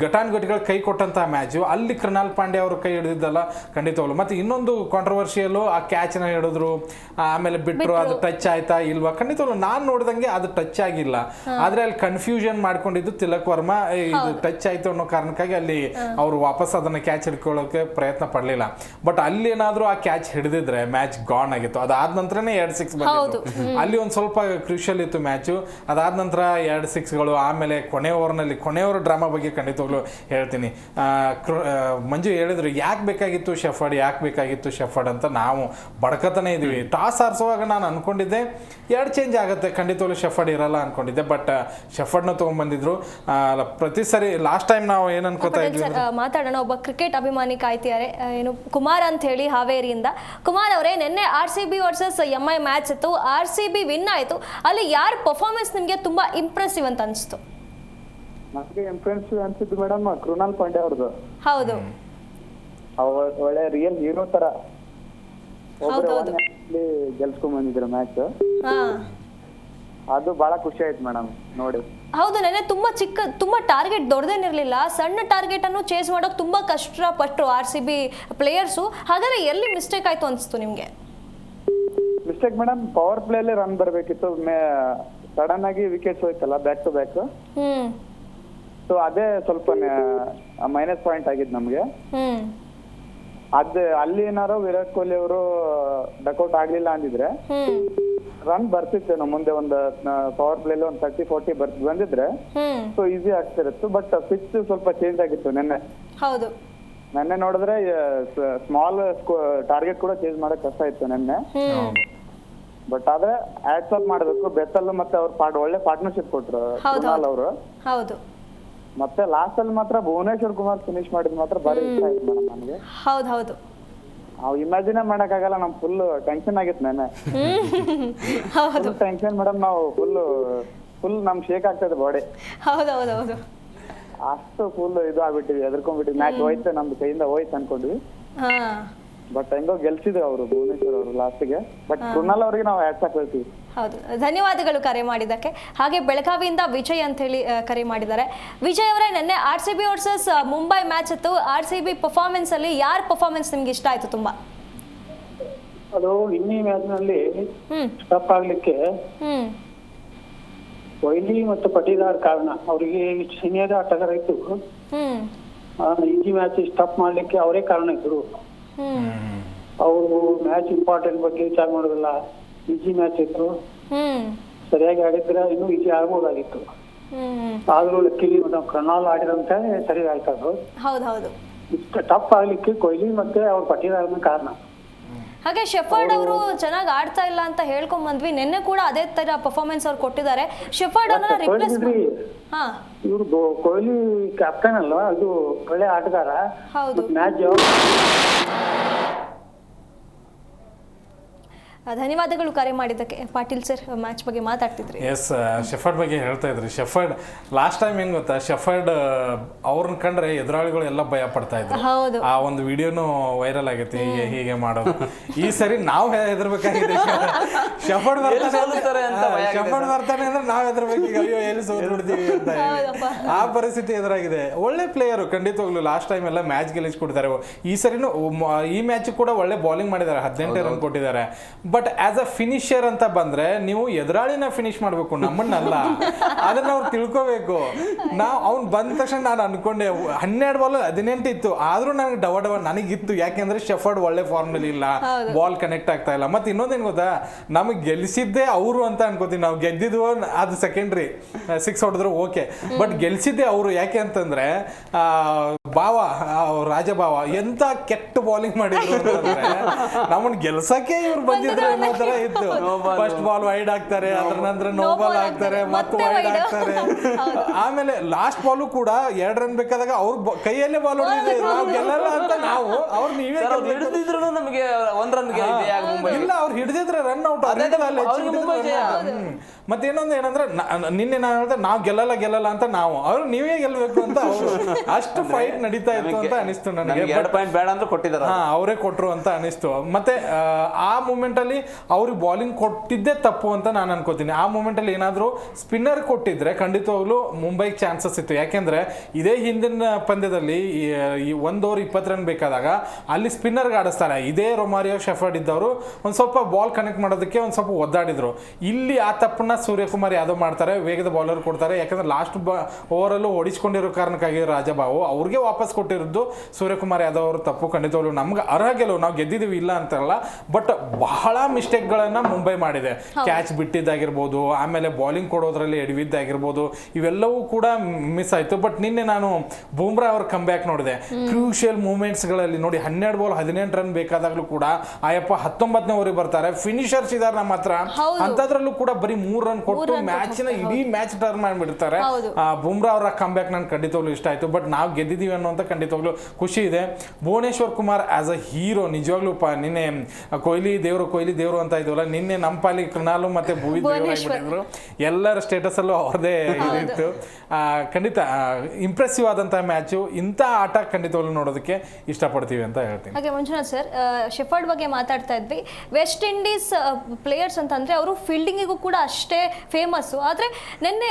ಘಟಾನುಘಟಿಗಳು ಕೈ ಕೊಟ್ಟಂತಹ ಮ್ಯಾಚು, ಅಲ್ಲಿ ಕೃಣಾಲ್ ಪಾಂಡ್ಯ ಅವರು ಕೈ ಹಿಡಿದಿದ್ದಲ್ಲ ಖಂಡಿತವಾಗ್ಲು. ಮತ್ತು ಇನ್ನೊಂದು ಕಾಂಟ್ರವರ್ಷಿಯಲ್ಲು ಆ ಕ್ಯಾಚ್ನ ಹಿಡಿದ್ರು, ಆಮೇಲೆ ಬಿಟ್ಟರು, ಅದು ಟಚ್ ಆಯ್ತಾ ಇಲ್ವಾ, ಖಂಡಿತವಾಗ್ಲು ನಾನು ನೋಡಿದಂಗೆ ಅದು ಟಚ್ ಆಗಿಲ್ಲ. ಆದರೆ ಅಲ್ಲಿ ಕನ್ಫ್ಯೂಷನ್ ಮಾಡ್ಕೊಂಡಿದ್ದು ತಿಲಕ್ ವರ್ಮಾ, ಇದು ಟಚ್ ಆಯ್ತು ಅನ್ನೋ ಕಾರಣಕ್ಕಾಗಿ ಅಲ್ಲಿ ಅವರು ವಾಪಸ್ ಅದನ್ನು ಕ್ಯಾಚ್ ಹಿಡ್ಕೊಳ್ಳೋಕೆ ಪ್ರಯತ್ನ ಪಡಲಿಲ್ಲ. ಬಟ್ ಅಲ್ಲಿ ಏನಾದರೂ ಆ ಕ್ಯಾಚ್ ಹಿಡಿದಿದ್ರೆ ಮ್ಯಾಚ್ ಗಾನ್ ಆಗಿತ್ತು. ಅದಾದ ನಂತರನೇ 2 6 ಬಂದಿತ್ತು. ಅಲ್ಲಿ ಒಂದು ಸ್ವಲ್ಪ ಕ್ರೂಷಿಯಲ್ ಇತ್ತು ಮ್ಯಾಚು. ಅದಾದ ನಂತರ 2 6ಗಳು. ಆಮೇಲೆ ಕೊನೆ ಓವರ್ ಡ್ರಾಮಾ ಬಗ್ಗೆ ಖಂಡಿತವಾಗ್ಲೂ ಹೇಳ್ತೀನಿ. ಮಂಜು ಹೇಳಿದ್ರು ಯಾಕೆ ಬೇಕಾಗಿತ್ತು ಶೆಫರ್ಡ್ ಅಂತ. ನಾವು ಬಡ್ಕತಾನೆ ಇದೀವಿ. ಟಾಸ್ ಆರಿಸುವಾಗ ನಾನು ಅನ್ಕೊಂಡಿದ್ದೆ 2 ಚೇಂಜ್ ಆಗುತ್ತೆ, ಖಂಡಿತವಾಗ್ಲೂ ಶೆಫರ್ಡ್ ಇರಲ್ಲ ಅನ್ಕೊಂಡಿದ್ದೆ. ಬಟ್ ಶೆಫರ್ಡ್ನ ತೊಗೊಂಡ್ಬಂದಿದ್ರು. ಪ್ರತಿ ಸರಿ ಲಾಸ್ಟ್ ಟೈಮ್ ನಾವು ಏನು ಅನ್ಕೋತಾ ಇದ್ವಿ, ಮಾತಾಡೋಣ. ಒಬ್ಬ ಕ್ರಿಕೆಟ್ ಅಭಿಮಾನಿ ಕಾಯ್ತಿದ್ದಾರೆ, ಏನು ಕುಮಾರ್ ಅಂತ ಹೇಳಿ ಹಾವೇರಿಯಿಂದ. ಕುಮಾರ್ ಅವರೇ, ನಿನ್ನೆ RCB ವರ್ಸಸ್ MI ಮ್ಯಾಚ್ ಇತ್ತು. RCB ವಿನ್ ಆಯಿತು. ಅಲ್ಲಿ ಯಾರ ಪರ್ಫಾರ್ಮೆನ್ಸ್ ನಿಮಗೆ ತುಂಬಾ ಇಂಪ್ರೆಸಿವ್ ಅಂತ ಅನಿಸ್ತು? ನನಗೆ ಇಂಪ್ರೆಸಿವ್ ಅನ್ಸಿದ್ದು ಮೇಡಮ್ ಕೃಣಾಲ್ ಪಾಂಡ್ಯ ಅವ್ರದ್ದು. ಹೌದು, ಒಳ್ಳೆ ರಿಯಲ್ ಹೀರೋ ತರ ಗೆಲ್ಸ್ಕೊಂಡ್ ಬಂದಿದ್ರು ಮ್ಯಾಚ್. ಅದು ಬಹಳ ಖುಷಿ ಆಯ್ತು ಮೇಡಮ್ ನೋಡಿ. ಹೌದು, ನೆನ್ನೆ ತುಂಬಾ ಟಾರ್ಗೆಟ್ ದೊಡ್ಡದೇನಿರಲಿಲ್ಲ. ಸಣ್ಣ ಟಾರ್ಗೆಟ್ ಅನ್ನು ಚೇಸ್ ಮಾಡೋಕೆ ತುಂಬಾ ಕಷ್ಟಪಟ್ಟರು RCB ಪ್ಲೇಯರ್ಸು. ಹಾಗಾದ್ರೆ ಎಲ್ಲಿ ಮಿಸ್ಟೇಕ್ ಆಯ್ತು ಅನ್ಸ್ತು ನಿಮ್ಗೆ? ಮಿಸ್ಟೇಕ್ ಮೇಡಮ್, ಪವರ್ ಪ್ಲೇ ಅಲ್ಲಿ ರನ್ ಬರ್ಬೇಕಿತ್ತು. ಸಡನ್ ಆಗಿ ವಿಕೆಟ್ಸ್ ಹೋಯ್ತಲ್ಲ ಬ್ಯಾಕ್ ಟು ಬ್ಯಾಕ್. ಸೊ ಅದೇ ಸ್ವಲ್ಪ ಮೈನಸ್ ಪಾಯಿಂಟ್ ಆಗಿದ್ ನಮ್ಗೆ. ಅಲ್ಲಿ ಏನಾರು ವಿರಾಟ್ ಕೊಹ್ಲಿ ಅವರು ಡಕೌಟ್ ಆಗ್ಲಿಲ್ಲ ಅಂದಿದ್ರೆ ರನ್ ಬರ್ತಿತ್ತೇನೋ ಮುಂದೆ. ಒಂದು ಪವರ್ ಪ್ಲೇ ಒಂದು 30-40 ಬಂದಿದ್ರೆ ಸೊ ಈಸಿ ಆಗ್ತಿರತ್ತು. ಬಟ್ ಪಿಚ್ ಸ್ವಲ್ಪ ಚೇಂಜ್ ಆಗಿತ್ತು ನೆನ್ನೆ. ಹೌದು, ನೆನ್ನೆ ನೋಡಿದ್ರೆ ಸ್ಮಾಲ್ ಟಾರ್ಗೆಟ್ ಕೂಡ ಚೇಂಜ್ ಮಾಡಕ್ ಕಷ್ಟ ಇತ್ತು ನೆನ್ನೆ. ಬಟ್ ಆದ್ರೆ ಆಡ್ಸ್ ಅಪ್ ಮಾಡ್ಬೇಕು. ಬೆತ್ತಲ್ ಮತ್ತೆ ಅವ್ರ ಒಳ್ಳೆ ಪಾರ್ಟ್ನರ್ಶಿಪ್ ಕೊಟ್ರು ಕೃಣಾಲ್ ಅವರು. ಹೌದು, ಮತ್ತೆ ಲಾಸ್ಟ್ ಅಲ್ಲಿ ಮಾತ್ರ ಭುವನೇಶ್ವರ್ ಕುಮಾರ್ ಫಿನಿಶ್ ಮಾಡಿದ್ ಮಾತ್ರ ಬಾರಿ ಇಷ್ಟ ಆಯ್ತು ಮೇಡಮ್ ನನಗೆ. ಹೌದು, ನಾವು ಇಮ್ಯಾಜಿನೇ ಮಾಡಕ್ ಆಗಲ್ಲ. ನಮ್ ಫುಲ್ ಟೆನ್ಷನ್ ಆಗಿತ್ತು ನೆನ್ನೆ. Tension madam. ನಾವು ಫುಲ್ ನಮ್ ಶೇಕ್ ಆಗ್ತದೆ ಬಾಡಿ. ಹೌದು, ಅಷ್ಟು ಫುಲ್ ಇದು ಆಗ್ಬಿಟ್ಟಿವಿ, ಎದ್ಕೊಂಡ್ಬಿಟ್ಟಿವಿ. ಮ್ಯಾಚ್ ಹೋಯ್ತು, ನಮ್ದು ಕೈಯಿಂದ ಹೋಯ್ತು ಅನ್ಕೊಂಡ್ವಿ. ಬಟ್ ಹೆಂಗೋ ಗೆಲ್ಸಿದ್ರು ಅವರು ಭುವನೇಶ್ವರ್ ಅವರು ಲಾಸ್ಟ್ಗೆ. ಬಟ್ ಕೃಣಾಲ್ ಅವ್ರಿಗೆ ನಾವು ಹ್ಯಾಟ್ಸ್ ಹೇಳ್ತೀವಿ. ಹೌದು, ಧನ್ಯವಾದಗಳು ಕರೆ ಮಾಡಿದ್ದಕ್ಕೆ. ಹಾಗೆ ಬೆಳಗಾವಿಯಿಂದ ವಿಜಯ್ ಅಂತ ಹೇಳಿ ಕರೆ ಮಾಡಿದ್ದಾರೆ. ವಿಜಯ್ ಅವರೇ, ನಿನ್ನೆ RCB ವರ್ಸಸ್ ಮುಂಬೈ ಮ್ಯಾಚ್ ಇತ್ತು. RCB ಪರ್ಫಾರ್ಮೆನ್ಸ್ ಅಲ್ಲಿ ಯಾರ ಪರ್ಫಾರ್ಮೆನ್ಸ್ ನಿಮ್ಗೆ ಇಷ್ಟ ಆಯ್ತು ತುಂಬಾ? ಅದು ಇನ್ನಿ ಮ್ಯಾಚ್ ನಲ್ಲಿ ಸ್ಟಪ್ ಆಗ್ಲಿಕ್ಕೆ ಕೊಹ್ಲಿ ಮತ್ತು ಪಟೀದಾರ್ ಕಾರಣ. ಅವರಿಗೆ ಸೀನಿಯರ್ ಆಟಗಾರ ಇತ್ತು. ಈಜಿ ಮ್ಯಾಚ್ ಸ್ಟಪ್ ಮಾಡ್ಲಿಕ್ಕೆ ಅವರೇ ಕಾರಣ ಇದ್ರು. ಅವರು ಮ್ಯಾಚ್ ಇಂಪಾರ್ಟೆಂಟ್ ಬಗ್ಗೆ ವಿಚಾರ ಮಾಡೋದಿಲ್ಲ. ಈಜಿ ಮ್ಯಾಚ್ ಇತ್ತು, ಸರಿಯಾಗಿ ಆಡಿದ್ರೆ ಇನ್ನೂ ಈಜಿ ಆಗ್ಬೋದಾಗಿತ್ತು. ಆದ್ರೂ ಲಕ್ಕಿಲಿ ಕೃಣಾಲ್ ಆಡಿದಂತ ಸರಿ ಆಯ್ತದು. ಹೌದು, ಟಫ್ ಆಗ್ಲಿಕ್ಕೆ ಕೊಹ್ಲಿ ಮತ್ತೆ ಅವ್ರ ಪಟೀದಾರ್ನ ಕಾರಣ. ಹಾಗೆ ಶೆಫರ್ಡ್ ಅವರು ಚೆನ್ನಾಗಿ ಆಡ್ತಾ ಇಲ್ಲ ಅಂತ ಹೇಳ್ಕೊಂಡ್ ಬಂದ್ವಿ. ನಿನ್ನೆ ಕೂಡ ಅದೇ ತರ ಪರ್ಫಾರ್ಮೆನ್ಸ್ ಅವ್ರು ಕೊಟ್ಟಿದ್ದಾರೆ. ಶೆಫರ್ಡ್ ಅವರನ್ನ ರಿಪ್ಲೇಸ್ ಇವ್ರು ಕೊಹ್ಲಿ ಕ್ಯಾಪ್ಟನ್ ಅಲ್ವಾ, ಅದು ಒಳ್ಳೆ ಆಟಗಾರ. ಹೌದು, ಮ್ಯಾಚ್ ಧನ್ಯವಾದಗಳು ಕರೆ ಮಾಡಿದ್ದಕ್ಕೆ. ಪಾಟೀಲ್ ಸರ್, ಮ್ಯಾಚ್ ಬಗ್ಗೆ ಮಾತಾಡ್ತಿದ್ರಿ. ಎಸ್, ಶೆಫರ್ಡ್ ಬಗ್ಗೆ ಹೇಳ್ತಾ ಇದ್ರಿ. ಶೆಫರ್ಡ್ ಲಾಸ್ಟ್ ಟೈಮ್ ಹೆಂಗ್ ಗೊತ್ತಾ, ಶೆಫರ್ಡ್ ಅವ್ರನ್ನ ಕಂಡ್ರೆ ಎದುರಾಳಿಗಳು ಎಲ್ಲ ಭಯ ಪಡ್ತಾ ಇದ್ರು. ಆ ಒಂದು ವಿಡಿಯೋನು ವೈರಲ್ ಆಗೈತಿ, ಹೀಗೆ ಮಾಡೋದು. ಈ ಸರಿ ನಾವು ಹೆದರ್ಬೇಕಾಗಿದೆ. ಶೆಫರ್ಡ್ ಬರ್ತಾನೆ ಅಂದ್ರೆ ನಾವ್ ಹೆದರ್ಬೇಕು. ಅಯ್ಯೋ ಎಲ್ಲಿ ಸೋತ್ಬಿಡ್ತೀವಿ ಅಂತ. ಆ ಪರಿಸ್ಥಿತಿ ಎದುರಾಗಿದೆ. ಒಳ್ಳೆ ಪ್ಲೇಯರು ಖಂಡಿತವಾಗ್ಲು. ಲಾಸ್ಟ್ ಟೈಮ್ ಎಲ್ಲ ಮ್ಯಾಚ್ ಗೆಲ್ಲಿಸ್ಕೊಡ್ತಾರೆ. ಈ ಸರಿನೂ ಈ ಮ್ಯಾಚ್ ಕೂಡ ಒಳ್ಳೆ ಬೌಲಿಂಗ್ ಮಾಡಿದ್ದಾರೆ, 18 ರನ್ ಕೊಟ್ಟಿದ್ದಾರೆ. ಬಟ್ ಆಸ್ ಅ ಫಿನಿಷರ್ ಅಂತ ಬಂದ್ರೆ ನೀವು ಎದುರಾಳಿನ ಫಿನಿಶ್ ಮಾಡ್ಬೇಕು, ನಮ್ಮನ್ನಲ್ಲ. ಅದನ್ನ ಅವ್ರು ತಿಳ್ಕೋಬೇಕು. ಅವ್ನು ಬಂದ ತಕ್ಷಣ ನಾನು ಅನ್ಕೊಂಡೆ 12 ಬಾಲ್ 18 ಇತ್ತು. ಆದ್ರೂ ನನಗೆ ಡವ ನನಗಿತ್ತು. ಯಾಕೆಂದ್ರೆ ಶೆಫರ್ಡ್ ಒಳ್ಳೆ ಫಾರ್ಮ್ ನಲ್ಲಿ ಇಲ್ಲ, ಬಾಲ್ ಕನೆಕ್ಟ್ ಆಗ್ತಾ ಇಲ್ಲ. ಮತ್ತೆ ಇನ್ನೊಂದೇನು ಗೊತ್ತಾ, ನಮಗೆ ಗೆಲ್ಸಿದ್ದೆ ಅವರು ಅಂತ ಅನ್ಕೋತೀವಿ. ನಾವು ಗೆದ್ದಿದ್ವು ಅದು ಸೆಕೆಂಡ್ರಿ, 6 ಹೊಡೆದ್ರು ಓಕೆ. ಬಟ್ ಗೆಲ್ಸಿದ್ದೆ ಅವರು. ಯಾಕೆ ಅಂತಂದ್ರೆ ರಾಜಭಾವ ಎಂತ ಕೆಟ್ಟ ಬೌಲಿಂಗ್ ಮಾಡಿದ್ರು ಅಂತಂದ್ರೆ ನಮ್ಮನ್ನ ಗೆಲ್ಸಕ್ಕೆ ಇವ್ರು ಬಂದಿದ್ರು ಅನ್ನೋ ತರ ಇತ್ತು. ಫಸ್ಟ್ ಬಾಲ್ ವೈಡ್ ಆಗ್ತಾರೆ, ಅದ್ರ ನಂತರ ನೋ ಬಾಲ್ ಆಗ್ತಾರೆ, ಮತ್ತೆ ವೈಡ್ ಆಗ್ತಾರೆ. ಆಮೇಲೆ ಲಾಸ್ಟ್ ಬಾಲು ಕೂಡ 2 ರನ್ ಬೇಕಾದಾಗ ಅವ್ರ ಕೈಯಲ್ಲೇ ಬಾಲ್ ಹೊಡೆದಿದೆ. ನಾವು ಗೆಲ್ಲಲ್ಲ ಅಂತ ನಾವು ಅವ್ರು ನೀವೇ ಹಿಡಿದಿದ್ರು ನಮಗೆ 1 ರನ್ ಇಲ್ಲ, ಅವ್ರು ಹಿಡಿದಿದ್ರೆ ರನ್ ಔಟ್. ಮತ್ತೇನೊಂದು ಏನಂದ್ರೆ ನಿನ್ನೆ ನಾನು ಹೇಳಿದ್ರೆ ನಾವು ಗೆಲ್ಲಲ್ಲ ಅಂತ ಅವ್ರು ನೀವೇ ಗೆಲ್ಲಬೇಕು ಅಂತ ಅವರು ಅಷ್ಟು ಫೈಟ್ ನಡೀತಾ ಇತ್ತು ಅಂತ ಅನಿಸ್ತು ನನಗೆ. 2 ಪಾಯಿಂಟ್ ಬೇಡ ಅಂತ ಕೊಟ್ಟಿದ್ದಾರೆ, ಅವರೇ ಕೊಟ್ರು ಅಂತ ಅನಿಸ್ತು. ಮತ್ತೆ ಆ ಮೂಮೆಂಟ್ ಅಲ್ಲಿ ಮೂಮೆಂಟಲ್ಲಿ ಅವ್ರಿಗೆ ಬಾಲಿಂಗ್ ಕೊಟ್ಟಿದ್ದೇ ತಪ್ಪು ಅಂತ ನಾನು ಅನ್ಕೋತೀನಿ. ಆ ಮೂಮೆಂಟಲ್ಲಿ ಏನಾದರೂ ಸ್ಪಿನ್ನರ್ ಕೊಟ್ಟಿದ್ರೆ ಖಂಡಿತವಾಗ್ಲೂ ಮುಂಬೈಗೆ ಚಾನ್ಸಸ್ ಇತ್ತು. ಯಾಕೆಂದರೆ ಇದೇ ಹಿಂದಿನ ಪಂದ್ಯದಲ್ಲಿ ಈ 1 ಓವರ್ 20 ರನ್ ಬೇಕಾದಾಗ ಅಲ್ಲಿ ಸ್ಪಿನ್ನರ್ಗೆ ಆಡಿಸ್ತಾರೆ. ಇದೇ ರೊಮಾರಿಯೋ ಶೆಫರ್ಡ್ ಇದ್ದವರು ಒಂದು ಸ್ವಲ್ಪ ಬಾಲ್ ಕನೆಕ್ಟ್ ಮಾಡೋದಕ್ಕೆ ಒಂದು ಸ್ವಲ್ಪ ಒದ್ದಾಡಿದ್ರು. ಇಲ್ಲಿ ಆ ತಪ್ಪನ್ನ ಸೂರ್ಯಕುಮಾರ್ ಯಾದವ್ ಮಾಡ್ತಾರೆ, ವೇಗದ ಬಾಲರ್ ಕೊಡ್ತಾರೆ. ಯಾಕಂದ್ರೆ ಲಾಸ್ಟ್ ಓವರಲ್ಲೂ ಓಡಿಸ್ಕೊಂಡಿರೋ ಕಾರಣಕ್ಕಾಗಿ ರಾಜಬಾಬು ಅವ್ರಿಗೆ ವಾಪಸ್ ಕೊಟ್ಟಿರೋದು ಸೂರ್ಯಕುಮಾರ್ ಯಾದವ್ ಅವರು ತಪ್ಪು. ಖಂಡಿತವಾಗ್ಲೂ ನಮ್ಗೆ ಅರ್ಹ ಗೆಲುವು, ನಾವು ಗೆದ್ದಿದ್ದೀವಿ ಇಲ್ಲ ಅಂತಲ್ಲ, ಬಟ್ ಬಹಳ ಮಿಸ್ಟೇಕ್ಗಳನ್ನು ಮುಂಬೈ ಮಾಡಿದೆ. ಕ್ಯಾಚ್ ಬಿಟ್ಟಿದ್ದಾಗಿರ್ಬೋದು, ಆಮೇಲೆ ಬಾಲಿಂಗ್ ಕೊಡೋದ್ರಲ್ಲಿ ಎಡವಿದ್ದಾಗಿರ್ಬೋದು, ಇವೆಲ್ಲವೂ ಕೂಡ ಮಿಸ್ ಆಯಿತು. ಬಟ್ ನಿನ್ನೆ ನಾನು ಬೂಮ್ರಾ ಅವ್ರ ಕಮ್ ಬ್ಯಾಕ್ ನೋಡಿದೆ. ಕ್ರೂಷಿಯಲ್ ಮೂಮೆಂಟ್ಸ್ಗಳಲ್ಲಿ ನೋಡಿ 12 ಬಾಲ್ 18 ರನ್ ಬೇಕಾದಾಗಲೂ ಕೂಡ ಆಯಪ್ಪ 19ನೇ ಓವರಿಗೆ ಬರ್ತಾರೆ. ಫಿನಿಷರ್ಸ್ ಇದಾರೆ ನಮ್ಮ ಹತ್ರ, ಅಂತದ್ರಲ್ಲೂ ಕೂಡ ಬರೀ 3 ರನ್ ಕೊಟ್ಟು ಮ್ಯಾಚಿನ ಇಡೀ ಮ್ಯಾಚ್ ಟರ್ನ್ ಮಾಡಿಬಿಡ್ತಾರೆ. ಬೂಮ್ರಾ ಅವರ ಕಮ್ ಬ್ಯಾಕ್ ನನ್ಗೆ ಖಂಡಿತವಾಗ್ಲೂ ಇಷ್ಟ ಆಯಿತು. ಬಟ್ ನಾವು ಗೆದ್ದಿದ್ದೀವಿ ಅನ್ನೋಂಥ ಖಂಡಿತವಾಗ್ಲೂ ಖುಷಿ ಇದೆ. Bhuvneshwar Kumar as a hero ನಿಜವಾಗ್ಲೂ ನಿನ್ನೆ ಕೊಹ್ಲಿ ದೇವರು ಅಂತ ಇದವಲ್ಲ, ನಿನ್ನೆ ನಮ್ಮ ಪಾಲಿ ಕೃಣಾಲು ಮತ್ತೆ ಭುವಿ ದೇವರು ಆಗಿಬಿಟ್ಟಿದ್ರು. ಎಲ್ಲರ ಸ್ಟೇಟಸ್ ಅಲ್ಲೂ ಅವ್ರದೇ ಇದಿತ್ತು. ಖಂಡಿತ ಇಂಪ್ರೆಸಿವ್ ಆದಂತಹ ಮ್ಯಾಚು. ಇಂಥ ಆಟ ಖಂಡಿತವಾಗ್ಲೂ ನೋಡೋದಕ್ಕೆ ಇಷ್ಟಪಡ್ತೀವಿ ಅಂತ ಹೇಳ್ತೀನಿ. ಹಾಗೆ ಮಂಜುನಾಥ್ ಸರ್, ಶೆಫರ್ಡ್ ಬಗ್ಗೆ ಮಾತಾಡ್ತಾ ಇದ್ವಿ. ವೆಸ್ಟ್ ಇಂಡೀಸ್ ಪ್ಲೇಯರ್ಸ್ ಅಂತಂದ್ರೆ ಅವರು ಫೀಲ್ಡಿಂಗಿಗೂ ಕೂಡ ಅಷ್ಟೇ ಫೇಮಸ್ಸು. ಆದರೆ ನಿನ್ನೆ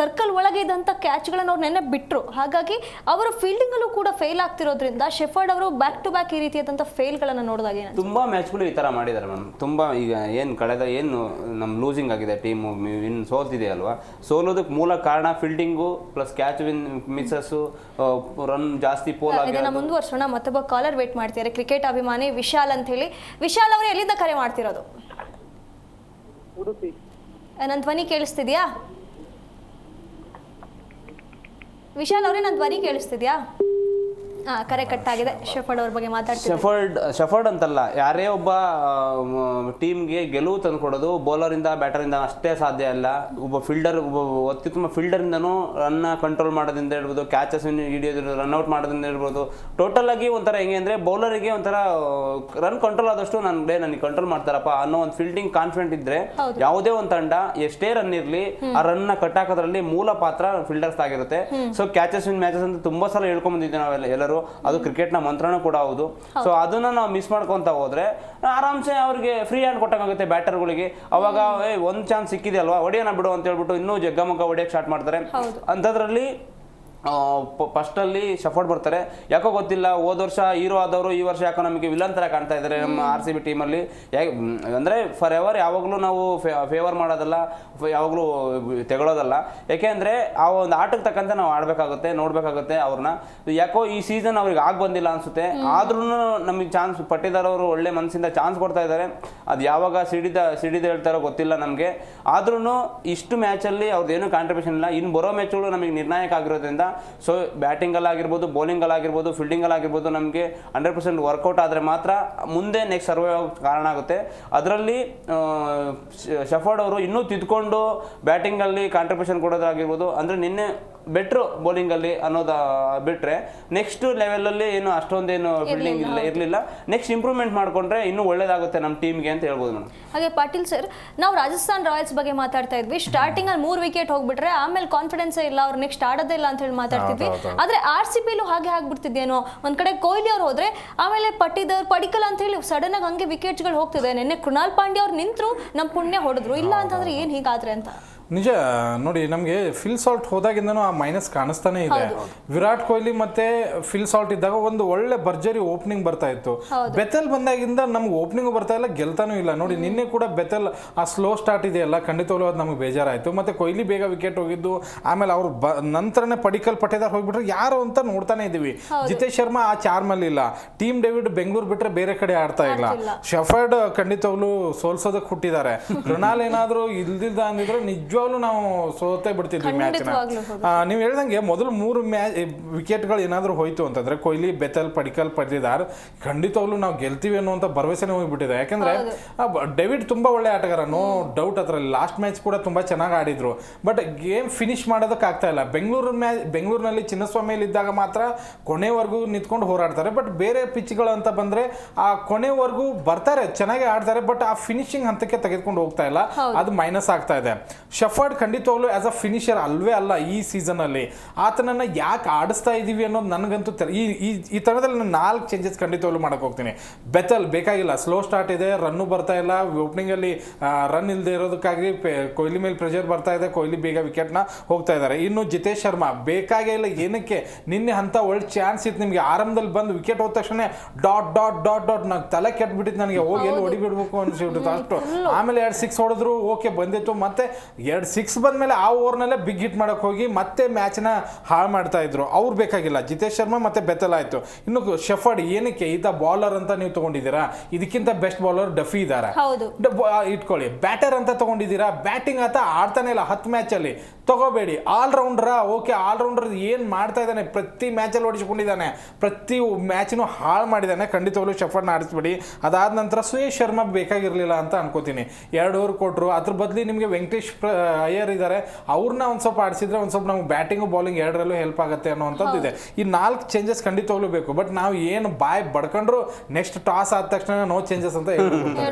ಸರ್ಕಲ್ ಒಳಗೆ ಇದ್ದಂಥ ಕ್ಯಾಚ್ಗಳನ್ನು ಅವ್ರು ನೆನ್ನೆ ಬಿಟ್ಟರು. ಹಾಗಾಗಿ ಅವರು ಫೀಲ್ಡಿಂಗಲ್ಲೂ ಕೂಡ ಫೇಲ್ ಆಗ್ತಿರೋದ್ರಿಂದ ಶೆಫರ್ಡ್ ಅವರು ಬ್ಯಾಕ್ ಟು ಬ್ಯಾಕ್ ಈ ರೀತಿಯಾದಂಥ ಫೇಲ್ಗಳನ್ನು ನೋಡಿದಾಗ ತುಂಬಾ ಮ್ಯಾಚ್ಗಳು ಈ ತರ ಮಾಡಿದ್ದಾರೆ ಮೇಡಮ್. ತುಂಬಾ ಈಗ ಏನು ನಮ್ಮ ಲೂಸಿಂಗ್ ಆಗಿದೆ, ಟೀಮು ಸೋಲ್ತಿದೆ ಅಲ್ವಾ, ಸೋಲೋದಕ್ಕೆ ಮೂಲ ಕಾರಣ fielding plus catch missus, run ಜಾಸ್ತಿ ಪೋಲ್ ಆಗಿದೆ. ಮುಂದುವರ್ಸೋಣ. ಮತ್ತೊಬ್ಬ ಕಾಲರ್ ವೇಟ್ ಮಾಡ್ತಿದ್ದಾರೆ, ಕ್ರಿಕೆಟ್ ಅಭಿಮಾನಿ ವಿಶಾಲ್ ಅಂತ ಹೇಳಿ. ವಿಶಾಲ್ ಅವರು ಎಲ್ಲಿಂದ ಕರೆ ಮಾಡ್ತಿರೋದು? ಉಡುಪಿ. ನನ್ನ ಧ್ವನಿ ಕೇಳಿಸ್ತಿದ್ಯಾ ವಿಶಾಲ್ ಅವರೇ? ನನ್ನ ಧ್ವನಿ ಕೇಳಿಸ್ತಿದ್ಯಾ? ಕರೆ ಕಟ್ಟಾಗಿದೆ. ಶೆಫರ್ಡ್ ಅವ್ರ ಬಗ್ಗೆ ಮಾತಾಡ್ತೀವಿ. ಶೆಫರ್ಡ್ ಅಂತಲ್ಲ, ಯಾರೇ ಒಬ್ಬ ಟೀಮ್ಗೆ ಗೆಲುವು ತಂದುಕೊಡೋದು ಬೌಲರಿಂದ ಬ್ಯಾಟರಿಂದ ಅಷ್ಟೇ ಸಾಧ್ಯ ಅಲ್ಲ. ಒಬ್ಬ ಅತ್ಯುತ್ತಮ ಫೀಲ್ಡರಿಂದನೂ ರನ್ನ ಕಂಟ್ರೋಲ್ ಮಾಡೋದ್ರಿಂದ ಇರ್ಬೋದು, ಕ್ಯಾಚಸ್ ಹಿಡಿಯೋದು, ರನ್ಔಟ್ ಮಾಡೋದ್ರಿಂದ ಇರ್ಬೋದು. ಟೋಟಲ್ ಆಗಿ ಒಂಥರ ಹೆಂಗೆ ಅಂದರೆ ಬೌಲರಿಗೆ ಒಂಥರ ರನ್ ಕಂಟ್ರೋಲ್ ಆದಷ್ಟು ನನಗೆ ಕಂಟ್ರೋಲ್ ಮಾಡ್ತಾರಪ್ಪ ಅನ್ನೋ ಒಂದು ಫೀಲ್ಡಿಂಗ್ ಕಾನ್ಫಿಡೆಂಟ್ ಇದ್ರೆ ಯಾವುದೇ ಒಂದು ತಂಡ ಎಷ್ಟೇ ರನ್ ಇರಲಿ ಆ ರನ್ನ ಕಟ್ಟಾಕೋದ್ರಲ್ಲಿ ಮೂಲ ಪಾತ್ರ ಫೀಲ್ಡರ್ಸ್ ಆಗಿರುತ್ತೆ. ಸೊ ಕ್ಯಾಚಸ್ ಮ್ಯಾಚಸ್ ಅಂತ ತುಂಬಾ ಸಲ ಹೇಳ್ಕೊಂಡ್ ಬಂದಿದ್ದೆ ನಾವೆಲ್ಲ ಎಲ್ಲರೂ. ಅದು ಕ್ರಿಕೆಟ್ನ ಮಂತ್ರನೂ ಕೂಡ ಹೌದು. ಸೊ ಅದನ್ನ ನಾವು ಮಿಸ್ ಮಾಡ್ಕೊಂತ ಹೋದ್ರೆ ಆರಾಮ್ಸೆ ಅವ್ರಿಗೆ ಫ್ರೀ ಹ್ಯಾಂಡ್ ಕೊಟ್ಟಾಗುತ್ತೆ ಬ್ಯಾಟರ್ಗಳಿಗೆ. ಅವಾಗ ಒಂದು ಚಾನ್ಸ್ ಸಿಕ್ಕಿದೆ ಅಲ್ವಾ, ಹೊಡೆಯೋಣ ಬಿಡು ಅಂತ ಹೇಳ್ಬಿಟ್ಟು ಇನ್ನೂ ಜಗ್ಗಮಗ್ಗ ಹೊಡೆಯಕ್ಕೆ ಸ್ಟಾರ್ಟ್ ಮಾಡ್ತಾರೆ. ಅಂಥದ್ರಲ್ಲಿ ಫಸ್ಟಲ್ಲಿ ಶಫರ್ಡ್ ಬರ್ತಾರೆ. ಯಾಕೋ ಗೊತ್ತಿಲ್ಲ, ಹೋದ ವರ್ಷ ಹೀರೋ ಆದವರು ಈ ವರ್ಷ ಯಾಕೋ ನಮಗೆ ವಿಲನ್ ಥರ ಕಾಣ್ತಾ ಇದ್ದಾರೆ ನಮ್ಮ RCB ಟೀಮಲ್ಲಿ. ಅಂದರೆ ಫಾರ್ ಎವರ್ ಯಾವಾಗಲೂ ನಾವು ಫೇವರ್ ಮಾಡೋದಲ್ಲ, ಯಾವಾಗಲೂ ತೆಗೊಳ್ಳೋದಲ್ಲ. ಯಾಕೆ ಅಂದರೆ ಆ ಒಂದು ಆಟಕ್ಕೆ ತಕ್ಕಂತೆ ನಾವು ಆಡಬೇಕಾಗುತ್ತೆ, ನೋಡಬೇಕಾಗುತ್ತೆ ಅವ್ರನ್ನ. ಯಾಕೋ ಈ ಸೀಸನ್ ಅವ್ರಿಗೆ ಬಂದಿಲ್ಲ ಅನಿಸುತ್ತೆ. ಆದ್ರೂ ನಮಗೆ ಚಾನ್ಸ್ ಪಟ್ಟಿದಾರವರು ಒಳ್ಳೆ ಮನಸ್ಸಿಂದ ಚಾನ್ಸ್ ಕೊಡ್ತಾ ಇದ್ದಾರೆ. ಅದು ಯಾವಾಗ ಸಿಡಿದ ಹೇಳ್ತಾರೋ ಗೊತ್ತಿಲ್ಲ ನಮಗೆ. ಆದ್ರೂ ಇಷ್ಟು ಮ್ಯಾಚಲ್ಲಿ ಅವ್ರದ್ದೇನು ಕಾಂಟ್ರಿಬ್ಯೂಷನ್ ಇಲ್ಲ. ಇನ್ನು ಬರೋ ಮ್ಯಾಚ್ಗಳು ನಮಗೆ ನಿರ್ಣಾಯಕ ಆಗಿರೋದ್ರಿಂದ ಸೊ ಬ್ಯಾಟಿಂಗಲ್ಲಾಗಿರ್ಬೋದು, ಬೌಲಿಂಗಲ್ಲಾಗಿರ್ಬೋದು, ಫೀಲ್ಡಿಂಗಲ್ಲಾಗಿರ್ಬೋದು ನಮಗೆ 100% ವರ್ಕೌಟ್ ಆದರೆ ಮಾತ್ರ ಮುಂದೆ ನೆಕ್ಸ್ಟ್ ಸರ್ವೈವ್ ಆಗೋಕ್ಕೆ ಕಾರಣ ಆಗುತ್ತೆ. ಅದರಲ್ಲಿ ಶೆಫರ್ಡ್ ಅವರು ಇನ್ನೂ ತಿದ್ಕೊಂಡು ಬ್ಯಾಟಿಂಗಲ್ಲಿ ಕಾಂಟ್ರಿಬ್ಯೂಷನ್ ಕೊಡೋದಾಗಿರ್ಬೋದು. ಅಂದರೆ ನಿನ್ನೆ ಬೆಟ್ರು ಬೌಲಿಂಗಲ್ಲಿ ಅನ್ನೋದು ಬಿಟ್ಟರೆ ನೆಕ್ಸ್ಟ್ ಲೆವೆಲಲ್ಲಿ ಏನು ಅಷ್ಟೊಂದೇನು ಫೀಲ್ಡಿಂಗ್ ಇರಲಿಲ್ಲ. ನೆಕ್ಸ್ಟ್ ಇಂಪ್ರೂವ್ಮೆಂಟ್ ಮಾಡಿಕೊಂಡ್ರೆ ಇನ್ನೂ ಒಳ್ಳೇದಾಗುತ್ತೆ ನಮ್ಮ ಟೀಮ್ಗೆ ಅಂತ ಹೇಳ್ಬೋದು ಮೇಡಮ್. ಹಾಗೆ ಪಾಟೀಲ್ ಸರ್, ನಾವು ರಾಜಸ್ಥಾನ್ ರಾಯಲ್ಸ್ ಬಗ್ಗೆ ಮಾತಾಡ್ತಾ ಇದ್ವಿ. ಸ್ಟಾರ್ಟಿಂಗ್ 3 ವಿಕೆಟ್ ಹೋಗ್ಬಿಟ್ರೆ ಆಮೇಲೆ ಕಾನ್ಫಿಡೆನ್ಸ್ ಇಲ್ಲ, ಅವ್ರು ನೆಕ್ಸ್ಟ್ ಆಡೋದೇ ಇಲ್ಲ ಅಂತ ಹೇಳಿ ಮಾತಾಡ್ತಿದ್ವಿ. ಆದ್ರೆ RCBಲೂ ಹಾಗೆ ಆಗ್ಬಿಡ್ತಿದ್ದೇನೋ. ಒಂದ್ ಕಡೆ ಕೊಹ್ಲಿ ಅವ್ರು ಹೋದ್ರೆ ಆಮೇಲೆ ಪಡಿಕಲ್ ಅಂತ ಹೇಳಿ ಸಡನ್ ಆಗಿ ಹಂಗೆ ವಿಕೆಟ್ಸ್ಗಳು ಹೋಗ್ತಿದೆ. ನಿನ್ನೆ ಕೃಣಾಲ್ ಪಾಂಡ್ಯ ಅವ್ರು ನಿಂತರು, ನಮ್ಮ ಪುಣ್ಯ ಹೊಡೆದ್ರು. ಇಲ್ಲ ಅಂತಂದ್ರೆ ಏನ್ ಹೀಗಾದ್ರೆ ಅಂತ ನಿಜ ನೋಡಿ. ನಮಗೆ ಫಿಲ್ ಸಾಲ್ಟ್ ಹೋದಾಗಿಂದನೂ ಆ ಮೈನಸ್ ಕಾಣಿಸ್ತಾನೆ ಇದೆ. ವಿರಾಟ್ ಕೊಹ್ಲಿ ಮತ್ತೆ ಫಿಲ್ ಸಾಲ್ಟ್ ಇದ್ದಾಗ ಒಂದು ಒಳ್ಳೆ ಭರ್ಜರಿ ಓಪನಿಂಗ್ ಬರ್ತಾ ಇತ್ತು. ಬೆತೆಲ್ ಬಂದಾಗಿಂದ ನಮ್ಗೆ ಓಪನಿಂಗ್ ಬರ್ತಾ ಇಲ್ಲ, ಗೆಲ್ತಾನೂ ಇಲ್ಲ. ನೋಡಿ ನಿನ್ನೆ ಕೂಡ ಬೆತೆಲ್ ಆ ಸ್ಲೋ ಸ್ಟಾರ್ಟ್ ಇದೆಯಲ್ಲ, ಖಂಡಿತವಾಗ್ಲೂ ಅದು ನಮಗೆ ಬೇಜಾರಾಯಿತು. ಮತ್ತೆ ಕೊಹ್ಲಿ ಬೇಗ ವಿಕೆಟ್ ಹೋಗಿದ್ದು, ಆಮೇಲೆ ಅವ್ರು ನಂತರನೇ ಪಟ್ಟಿದಾರ್ ಹೋಗ್ಬಿಟ್ರೆ ಯಾರು ಅಂತ ನೋಡ್ತಾನೆ ಇದೀವಿ. ಜಿತೇಶ್ ಶರ್ಮಾ ಆ ಚಾರ್ಮಲ್ಲಿ ಇಲ್ಲ. ಟೀಮ್ ಡೇವಿಡ್ ಬೆಂಗಳೂರು ಬಿಟ್ರೆ ಬೇರೆ ಕಡೆ ಆಡ್ತಾ ಇಲ್ಲ. ಶೆಫರ್ಡ್ ಖಂಡಿತವಾಗ್ಲೂ ಸೋಲ್ಸೋದಕ್ಕೆ ಹುಟ್ಟಿದ್ದಾರೆ. ಕೃಣಾಲ್ ಏನಾದ್ರು ಇಲ್ದಿಲ್ಲ ಅಂದಿದ್ರೆ ನಿಜ ನಾವು ಸೋತೆ ಬಿಡ್ತಿದ್ವಿ ಮ್ಯಾಚ್ನ. ನೀವು ಹೇಳ್ದಂಗೆ ಮೊದಲು 3 ವಿಕೆಟ್ಗಳು ಏನಾದರೂ ಹೋಯ್ತು ಅಂತಂದ್ರೆ ಕೊಹ್ಲಿ, ಬೆತೆಲ್, ಪಟ್ಟಿದಾರ್, ಖಂಡಿತವಾಗ್ಲೂ ನಾವು ಗೆಲ್ತೀವಿ ಅನ್ನುವಂಥ ಭರವಸೆನೇ ಹೋಗ್ಬಿಟ್ಟಿದೆ. ಯಾಕಂದ್ರೆ ಡೇವಿಡ್ ತುಂಬಾ ಒಳ್ಳೆ ಆಟಗಾರ, ನೋ ಡೌಟ್. ಅದರಲ್ಲಿ ಲಾಸ್ಟ್ ಮ್ಯಾಚ್ ಕೂಡ ತುಂಬಾ ಚೆನ್ನಾಗಿ ಆಡಿದ್ರು. ಬಟ್ ಗೇಮ್ ಫಿನಿಶ್ ಮಾಡೋದಕ್ಕೆ ಆಗ್ತಾ ಇಲ್ಲ. ಬೆಂಗಳೂರಿನಲ್ಲಿ ಚಿನ್ನಸ್ವಾಮಿಯಲ್ಲಿ ಇದ್ದಾಗ ಮಾತ್ರ ಕೊನೆವರೆಗೂ ನಿಂತ್ಕೊಂಡು ಹೋರಾಡ್ತಾರೆ. ಬಟ್ ಬೇರೆ ಪಿಚ್ಗಳು ಅಂತ ಬಂದ್ರೆ ಆ ಕೊನೆವರೆಗೂ ಬರ್ತಾರೆ, ಚೆನ್ನಾಗಿ ಆಡ್ತಾರೆ. ಬಟ್ ಆ ಫಿನಿಶಿಂಗ್ ಹಂತಕ್ಕೆ ತೆಗೆದುಕೊಂಡು ಹೋಗ್ತಾ ಇಲ್ಲ. ಅದು ಮೈನಸ್ ಆಗ್ತಾ ಇದೆ. ಶಫರ್ಡ್ ಖಂಡಿತವಾಗ್ಲೂ ಆಸ್ ಅ ಫಿನಿಷರ್ ಅಲ್ವೇ ಅಲ್ಲ ಈ ಸೀಸನಲ್ಲಿ. ಆತನನ್ನು ಯಾಕೆ ಆಡಿಸ್ತಾ ಇದ್ದೀವಿ ಅನ್ನೋದು ನನಗಂತೂ ಈ ಥರದಲ್ಲಿ ನಾನು 4 ಚೇಂಜಸ್ ಖಂಡಿತವಾಗ್ಲೂ ಮಾಡಕ್ಕೆ ಹೋಗ್ತೀನಿ. ಬೆಥಲ್ ಬೇಕಾಗಿಲ್ಲ, ಸ್ಲೋ ಸ್ಟಾರ್ಟ್ ಇದೆ, ರನ್ನು ಬರ್ತಾ ಇಲ್ಲ, ಓಪನಿಂಗಲ್ಲಿ ರನ್ ಇಲ್ಲದೆ ಇರೋದಕ್ಕಾಗಿ ಕೊಹ್ಲಿ ಮೇಲೆ ಪ್ರೆಷರ್ ಬರ್ತಾ ಇದೆ, ಕೊಹ್ಲಿ ಬೇಗ ವಿಕೆಟ್ನ ಹೋಗ್ತಾ ಇದ್ದಾರೆ. ಇನ್ನು ಜಿತೇಶ್ ಶರ್ಮಾ ಬೇಕಾಗೇ ಇಲ್ಲ, ಏನಕ್ಕೆ ನಿನ್ನೆ ಅಂತ ಒಳ್ಳೆ ಚಾನ್ಸ್ ಇತ್ತು ನಿಮಗೆ, ಆರಂಭದಲ್ಲಿ ಬಂದು ವಿಕೆಟ್ ಹೋದ ತಕ್ಷಣ ಡಾಟ್ ಡಾಟ್ ಡಾಟ್ ಡಾಟ್ ನಂಗೆ ತಲೆ ಕೆಟ್ಬಿಟ್ಟಿತ್ತು, ನನಗೆ ಹೋಗಿ ಎಲ್ಲಿ ಹೊಡಿಬಿಡ್ಬೇಕು ಅನ್ಸಿಬಿಟ್ಟಿತ್ತು ಅಷ್ಟು. ಆಮೇಲೆ 2 6 ಹೊಡೆದ್ರು, ಓಕೆ ಬಂದಿತ್ತು, ಮತ್ತೆ 2 6 ಬಂದ್ಮೇಲೆ ಆ ಓವರ್ನಲ್ಲೇ ಬಿಗ್ ಹಿಟ್ ಮಾಡಕ್ಕೆ ಹೋಗಿ ಮತ್ತೆ ಮ್ಯಾಚ್ನ ಹಾಳು ಮಾಡ್ತಾ ಇದ್ರು. ಅವ್ರು ಬೇಕಾಗಿಲ್ಲ, ಜಿತೇಶ್ ಶರ್ಮಾ ಮತ್ತೆ ಬೆಥಲ್ ಆಯ್ತು. ಇನ್ನು ಶಫರ್ಡ್ ಏನಕ್ಕೆ ಈತ ಬಾಲರ್ ಅಂತ ನೀವು ತಗೊಂಡಿದ್ದೀರಾ, ಇದಕ್ಕಿಂತ ಬೆಸ್ಟ್ ಬಾಲರ್ ಡಫಿ ಇದ್ದಾರೆ ಇಟ್ಕೊಳ್ಳಿ. ಬ್ಯಾಟರ್ ಅಂತ ತಗೊಂಡಿದ್ದೀರಾ, ಬ್ಯಾಟಿಂಗ್ ಆತ ಆಡ್ತಾನೆ ಇಲ್ಲ 10 ಮ್ಯಾಚಲ್ಲಿ, ತಗೋಬೇಡಿ. ಆಲ್ರೌಂಡ್ರಾ, ಓಕೆ ಆಲ್ರೌಂಡರ್ ಏನು ಮಾಡ್ತಾ ಇದ್ದಾನೆ, ಪ್ರತಿ ಮ್ಯಾಚಲ್ಲಿ ಓಡಿಸ್ಕೊಂಡಿದ್ದಾನೆ, ಪ್ರತಿ ಮ್ಯಾಚ್ನು ಹಾಳು ಮಾಡಿದ್ದಾನೆ. ಖಂಡಿತವಾಗ್ಲೂ ಶಫರ್ಡ್ನ ಆಡಿಸ್ಬಿಡಿ. ಅದಾದ ನಂತರ ಸುಯೇಶ್ ಶರ್ಮಾ ಬೇಕಾಗಿರಲಿಲ್ಲ ಅಂತ ಅನ್ಕೋತೀನಿ. 2 ಓವರ್ ಕೊಟ್ಟರು, ಅದ್ರ ಬದಲಿ ನಿಮಗೆ ವೆಂಕಟೇಶ್ ಅಯ್ಯರ್ ಇದ್ದಾರೆ, ಅವ್ರನ್ನ ಒಂದು ಸ್ವಲ್ಪ ಆಡಿಸಿದ್ರೆ ಒಂದು ಸ್ವಲ್ಪ ನಮ್ಗೆ ಬ್ಯಾಟಿಂಗು ಬೌಲಿಂಗ್ 2ರಲ್ಲೂ ಹೆಲ್ಪ್ ಆಗುತ್ತೆ ಅನ್ನೋವಂಥದ್ದು ಇದೆ. ಈ 4 ಚೇಂಜಸ್ ಖಂಡಿತವಾಗ್ಲೂ ಬೇಕು. ಬಟ್ ನಾವು ಏನು ಬಾಯ್ ಬಡ್ಕೊಂಡ್ರು ನೆಕ್ಸ್ಟ್ ಟಾಸ್ ಆದ ತಕ್ಷಣ ನೋ ಚೇಂಜಸ್ ಅಂತ